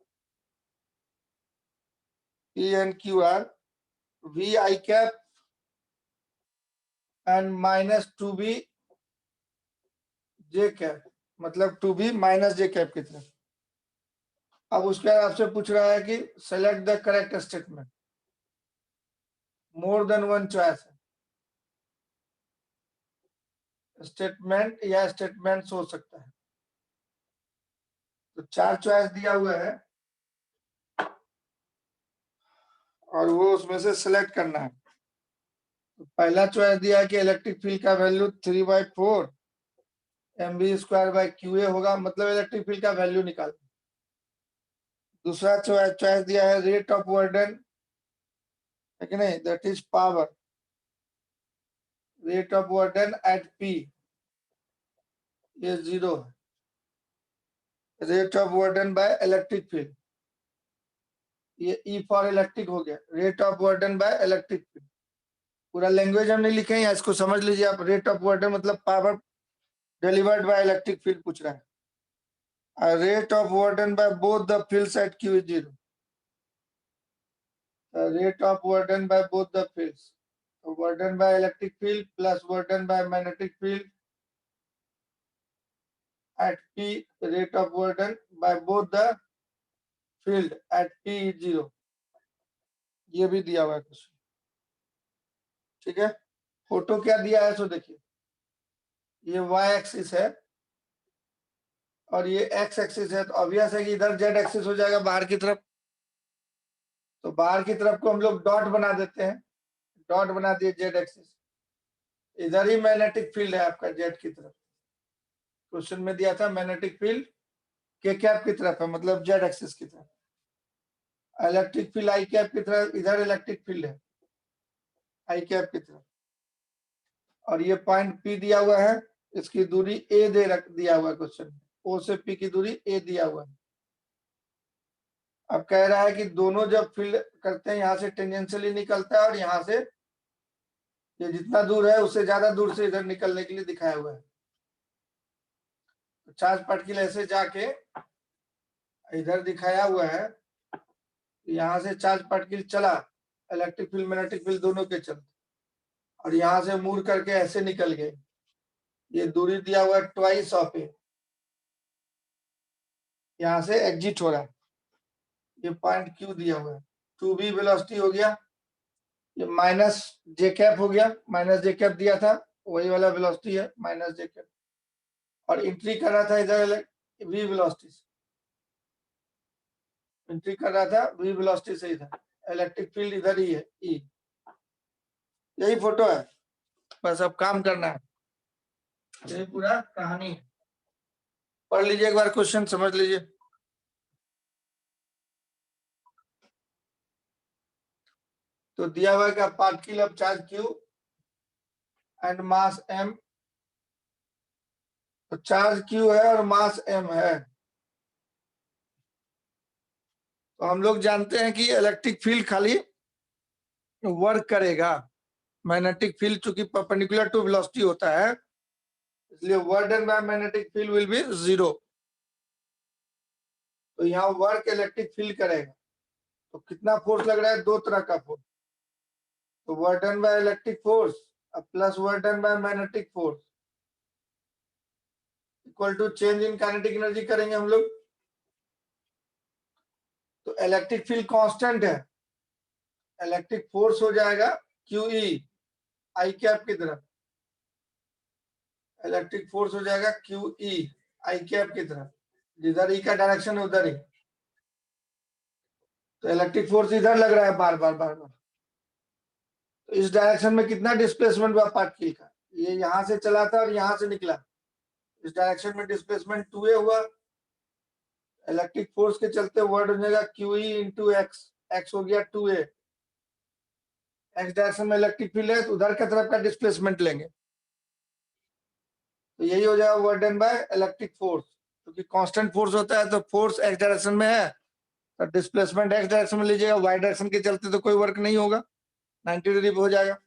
V I cap and minus 2B J cap, मतलब 2B minus J cap की तरफ। अब उसके बाद आपसे पूछ रहा है कि select the correct statement, more than one choice है, स्टेटमेंट या स्टेटमेंट्स हो सकता है, तो 4 चॉइस दिया हुआ है और वो उसमें से सिलेक्ट करना है। तो पहला चॉइस दिया है कि इलेक्ट्रिक फील्ड का वैल्यू 3/4 mv²/qa होगा, मतलब इलेक्ट्रिक फील्ड का वैल्यू निकाल। दूसरा चॉइस दिया है रेट ऑफ वर्डन, है कि नहीं, that is power, rate of work done at P, ये 0 है। Rate of work done by electric field, ये E फॉर इलेक्ट्रिक हो गया, rate of work done by electric field. पूरा लैंग्वेज हम नहीं लिखे हैं, इसको समझ लीजिए आप, रेट ऑफ वर्डन मतलब power delivered by electric field पूछ रहा है, rate of work done by both the fields at Q is 0, rate of burden by both the fields, so burden by electric field plus burden by magnetic field at P, rate of burden by both the field at P is 0, ये भी दिया हुआ है question, ठीक है। Photo क्या दिया है सो देखिए, ये y एक्सिस है और ये x एक्सिस है, तो ऑब्वियस है कि इधर z एक्सिस हो जाएगा बाहर की तरफ, तो बाहर की तरफ को हम लोग डॉट बना देते हैं, डॉट बना दिए z एक्सिस, इधर ही मैग्नेटिक फील्ड है आपका z की तरफ, क्वेश्चन में दिया था मैग्नेटिक फील्ड के कैप की तरफ है, मतलब जेड एक्सिस की तरफ, इलेक्ट्रिक फील्ड आई कैप की तरफ, इधर इलेक्ट्रिक फील्ड है आई कैप की तरफ, और ये पॉइंट P दिया हुआ है, इसकी दूरी A दे रख दिया हुआ है क्वेश्चन, O से P की दूरी A दिया हुआ है। अब कह रहा है कि दोनों जब फील्ड करते हैं यहाँ से टेंजेंशियली निकलता है और यहाँ से ये जितना दूर है उससे ज्यादा दूर से इधर निकलने के लिए दिखाया हुआ है, तो चार्ज पार्टिकल ऐसे जाके इधर दिखाया हुआ है, यहाँ से चार्ज पार्टिकल चला, इलेक्ट्रिक फील्ड मैग्नेटिक फील्ड दोनों के चलते, और यहाँ से मूव करके ऐसे निकल गए, ये दूरी दिया हुआ है ट्वाइस ऑफ ए, यहाँ से एग्जिट हो रहा है, ये पॉइंट क्यू दिया हुआ है, 2b वेलोसिटी हो गया, ये माइनस जे कैप हो गया, माइनस जे कैप दिया था वही वाला वेलोसिटी है माइनस जे कैप, और एंट्री कर रहा था इधर v वेलोसिटी से, एंट्री कर रहा था v वेलोसिटी से इधर, इलेक्ट्रिक फील्ड इधर ही है E, यही फोटो है, बस अब काम करना है, यही पूरा कहानी है। पढ़ लीजिए एक बार क्वेश्चन, समझ लीजिए। तो दिया हुआ है कि particle of charge Q and mass M, तो चार्ज Q है और मास M है, तो हम लोग जानते हैं कि इलेक्ट्रिक फील्ड खाली वर्क करेगा, मैग्नेटिक फील्ड चूंकि परपेंडिकुलर टू वेलोसिटी होता है, इसलिए work done by magnetic field will be 0। तो यहाँ वर्क इलेक्ट्रिक फील्ड करेगा, तो कितना फोर्स लग रहा है, दो तरह का फोर्स, तो work done by electric force plus work done by magnetic force equal to change in kinetic energy करेंगे हम लोग। तो इलेक्ट्रिक फील्ड कांस्टेंट है, इलेक्ट्रिक फोर्स हो जाएगा QE आई कैप की तरफ, इलेक्ट्रिक फोर्स हो जाएगा QE आई कैप की तरफ, जिधर E का डायरेक्शन है उधर ही, तो इलेक्ट्रिक फोर्स इधर लग रहा है बार बार बार बार, तो इस डायरेक्शन में कितना डिस्प्लेसमेंट हुआ पार्टिकल का, ये यहां से चला था और यहां से निकला, इस डायरेक्शन में डिस्प्लेसमेंट 2a हुआ, इलेक्ट्रिक फोर्स के चलते वर्ड हो जाएगा QE इंटू एक्स, एक्स हो गया 2a, एक्स डायरेक्शन में इलेक्ट्रिक फील्ड है तो उधर की तरफ का डिस्प्लेसमेंट लेंगे, तो यही हो जाएगा work done by electric force, क्योंकि कांस्टेंट फोर्स होता है तो फोर्स एक्स डायरेक्शन में है तो डिस्प्लेसमेंट एक्स डायरेक्शन में लीजिएगा, वाई डायरेक्शन के चलते तो कोई वर्क नहीं होगा, 90 डिग्री हो जाएगा।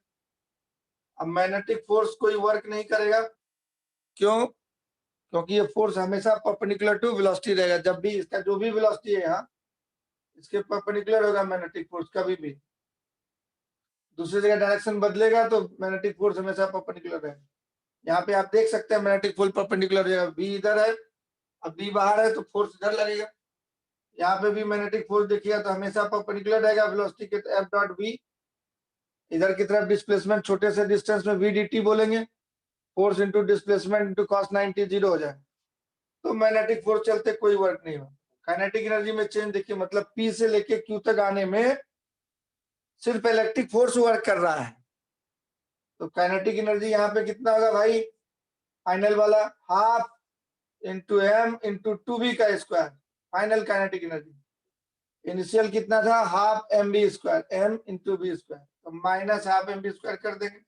अब मैग्नेटिक फोर्स कोई वर्क नहीं करेगा, क्यों, क्योंकि ये फोर्स हमेशा परपेंडिकुलर टू वेलोसिटी रहेगा, जब भी इसका जो भी वेलोसिटी है यहाँ इसके परपेंडिकुलर होगा मैग्नेटिक फोर्स, कभी भी दूसरी जगह डायरेक्शन बदलेगा तो मैग्नेटिक फोर्स हमेशा परपेंडिकुलर रहेगा। यहाँ पे आप देख सकते हैं मैग्नेटिक फोर्स परपेंडिकुलर रहेगा, बी इधर है, अब बी बाहर है तो फोर्स इधर लगेगा, यहाँ पे भी मैग्नेटिक फोर्स देखिएगा तो हमेशा परपेंडिकुलर रहेगा वेलोसिटी के, तो एफ डॉट बी, इधर की तरफ डिस्प्लेसमेंट छोटे से डिस्टेंस में VDT बोलेंगे, force into displacement into cos 90 0 हो जाए, तो मैग्नेटिक फोर्स चलते कोई वर्क नहीं हो। काइनेटिक एनर्जी में चेंज देखिए, मतलब P से लेके Q तक आने में सिर्फ इलेक्ट्रिक फोर्स वर्क कर रहा है, तो काइनेटिक एनर्जी यहाँ पे कितना होगा भाई, फाइनल वाला half into M into 2b का square, final kinetic energy, initial कितना था half mb square, m into B square, तो माइनस हाफ mb स्क्वायर कर देंगे।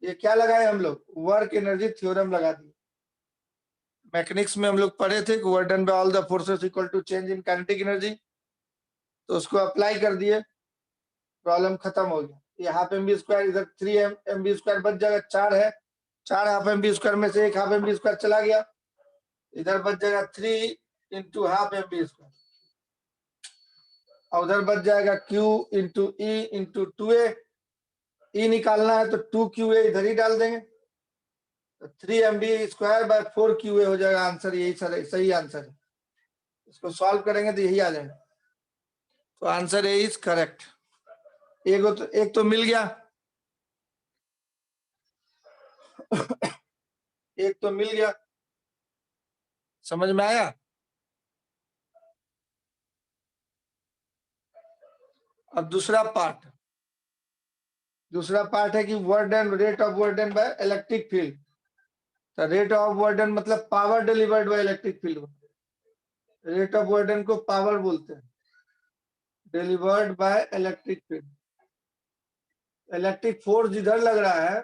ये क्या लगाए हम लोग, वर्क एनर्जी थ्योरम लगा दिए, मैकेनिक्स में हम लोग पढ़े थे कि work done by all the forces equal to change in kinetic energy, तो उसको अप्लाई कर दिए, प्रॉब्लम खत्म हो गया। ये हाफ mb स्क्वायर इधर 3 mb स्क्वायर बच जाएगा, 4 है, 4 हाफ mb स्क्वायर में से एक हाफ mb स्क्वायर चला गया, इधर बच जाएगा 3 इंटू हाफ mb स्क्वायर, और उधर बच जाएगा Q into E into 2a, E निकालना है तो 2QA इधर ही डाल देंगे, तो 3mb स्क्वायर बाय 4QA हो जाएगा आंसर, यही सही आंसर है, इसको सॉल्व करेंगे तो यही आ जाएगा, तो आंसर ए इज करेक्ट। एक तो मिल गया, एक तो मिल गया, समझ में आया। अब दूसरा पार्ट है कि work done, rate of work done by electric field, तो रेट ऑफ वर्क डन मतलब power delivered by electric field, rate of work done को पावर बोलते हैं, delivered by electric field, electric force जिधर लग रहा है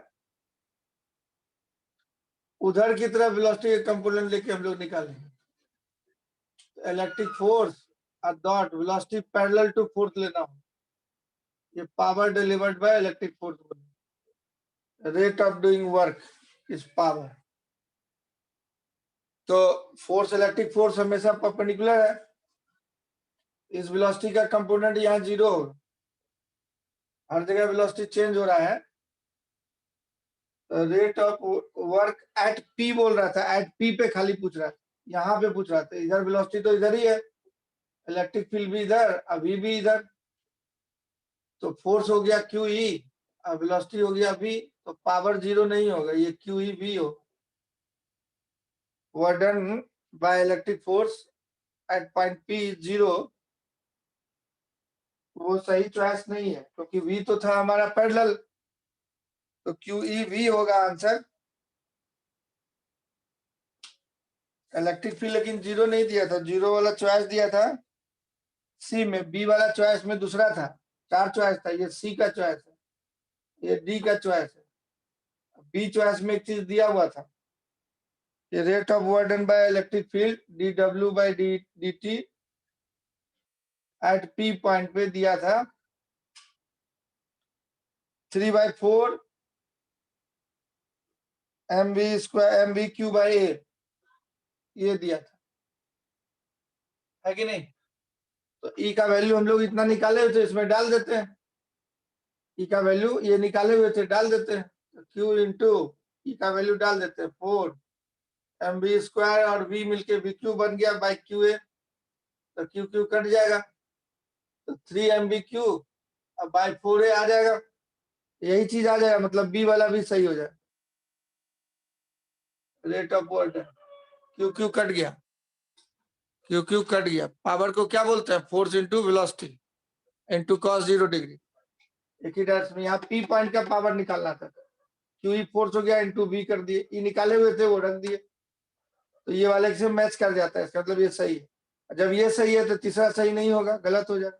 उधर की तरफ वेलोसिटी का कंपोनेंट लेके हम लोग निकालेंगे, electric force dot velocity parallel to force लेना हो, ये power delivered by electric force, rate of doing work is power, तो फोर्स इलेक्ट्रिक फोर्स हमेशा परपेंडिकुलर है, इस वेलोसिटी का कंपोनेंट यहाँ 0 होगा, हर जगह वेलोसिटी चेंज हो रहा है, rate of work at P बोल रहा था, एट P पे खाली पूछ रहा है, यहाँ पे पूछ रहा था, इधर वेलोसिटी तो इधर ही है, इलेक्ट्रिक फील्ड भी इधर, अभी भी इधर, तो फोर्स हो गया क्यू ई, वेलोसिटी हो गया v, तो पावर जीरो नहीं होगा, ये क्यू ई वी हो। Work done by electric force at point P is zero, वो सही चॉइस नहीं है क्योंकि v तो था हमारा पैरेलल, तो क्यू ई वी होगा आंसर। इलेक्ट्रिक फील्ड लेकिन जीरो नहीं दिया था, जीरो वाला चॉइस दिया था सी में, बी वाला चॉइस में दूसरा था, 4 चॉइस था, ये सी का चॉइस है, ये डी का चॉइस है, बी चॉइस में एक चीज दिया हुआ था, ये rate of work done by electric field D W by D T at P point पे दिया था 3/4 mv क्यू बाई ए, ये दिया था, है कि नहीं? तो ई का वैल्यू हम लोग इतना निकाले हुए थे, इसमें डाल देते हैं, ई का वैल्यू ये निकाले हुए थे डाल देते हैं, तो क्यू इंटू ई का वैल्यू डाल देते हैं 4 mv² और v मिलके वी क्यू बन गया बाई क्यू ए, तो क्यू क्यू कट जाएगा, तो 3 mv³ अब बाई 4a आ जाएगा, यही चीज आ जाएगा, मतलब बी वाला भी सही हो जाएगा। Rate of work Q Q cut गया, क्यू क्यू कट गया, पावर को क्या बोलते हैं, force into velocity into cos 0 degree, एक ही डायरेक्शन में। यहाँ पी पॉइंट का पावर निकालना था, क्यू ई फोर्स हो गया इंटू बी कर दिए, ई निकाले हुए थे वो रख दिए, तो ये वाले से मैच कर जाता है, इसका मतलब ये सही है। जब ये सही है तो तीसरा सही नहीं होगा, गलत हो जाएगा,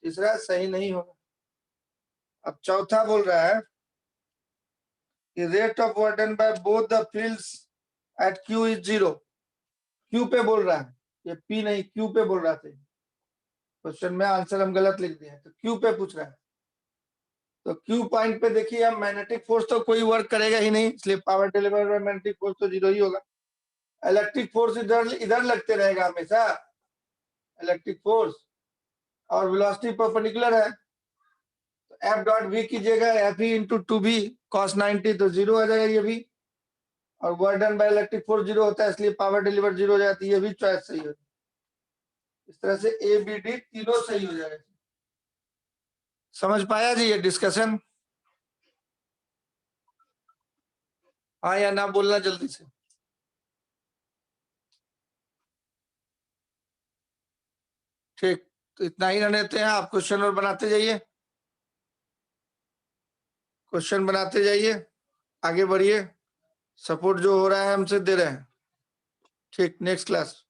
तीसरा सही नहीं होगा। अब चौथा बोल रहा है कि rate of work done by both the fields at Q is zero, Q पे बोल रहा है, ये पी नहीं क्यू पे बोल रहा था, क्वेश्चन में आंसर हम गलत लिख दिए, तो क्यू पे पूछ रहा है, तो क्यू पॉइंट पे देखिए हम मैग्नेटिक फोर्स तो कोई वर्क करेगा ही नहीं, इसलिए power deliver by magnetic force तो जीरो ही होगा। इलेक्ट्रिक फोर्स इधर इधर लगते रहेगा हमेशा, इलेक्ट्रिक फोर्स, और वेलोसिटी परपेंडिकुलर है, तो एफ डॉट वी कीजिएगा F E into two B cos 90, तो जीरो आ जाएगा ये भी, और work done by electric force zero होता है, इसलिए पावर डिलीवर जीरो हो जाती है, ये भी चॉइस सही हो, इस तरह से ए बी डी तीनों सही हो जाएगा। समझ पाया जी ये डिस्कशन? हाँ या ना बोलना जल्दी से। ठीक, तो इतना ही रहने देते हैं, आप क्वेश्चन और बनाते जाइए, क्वेश्चन बनाते जाइए, आगे बढ़िए, सपोर्ट जो हो रहा है हमसे दे रहे हैं। ठीक, नेक्स्ट क्लास।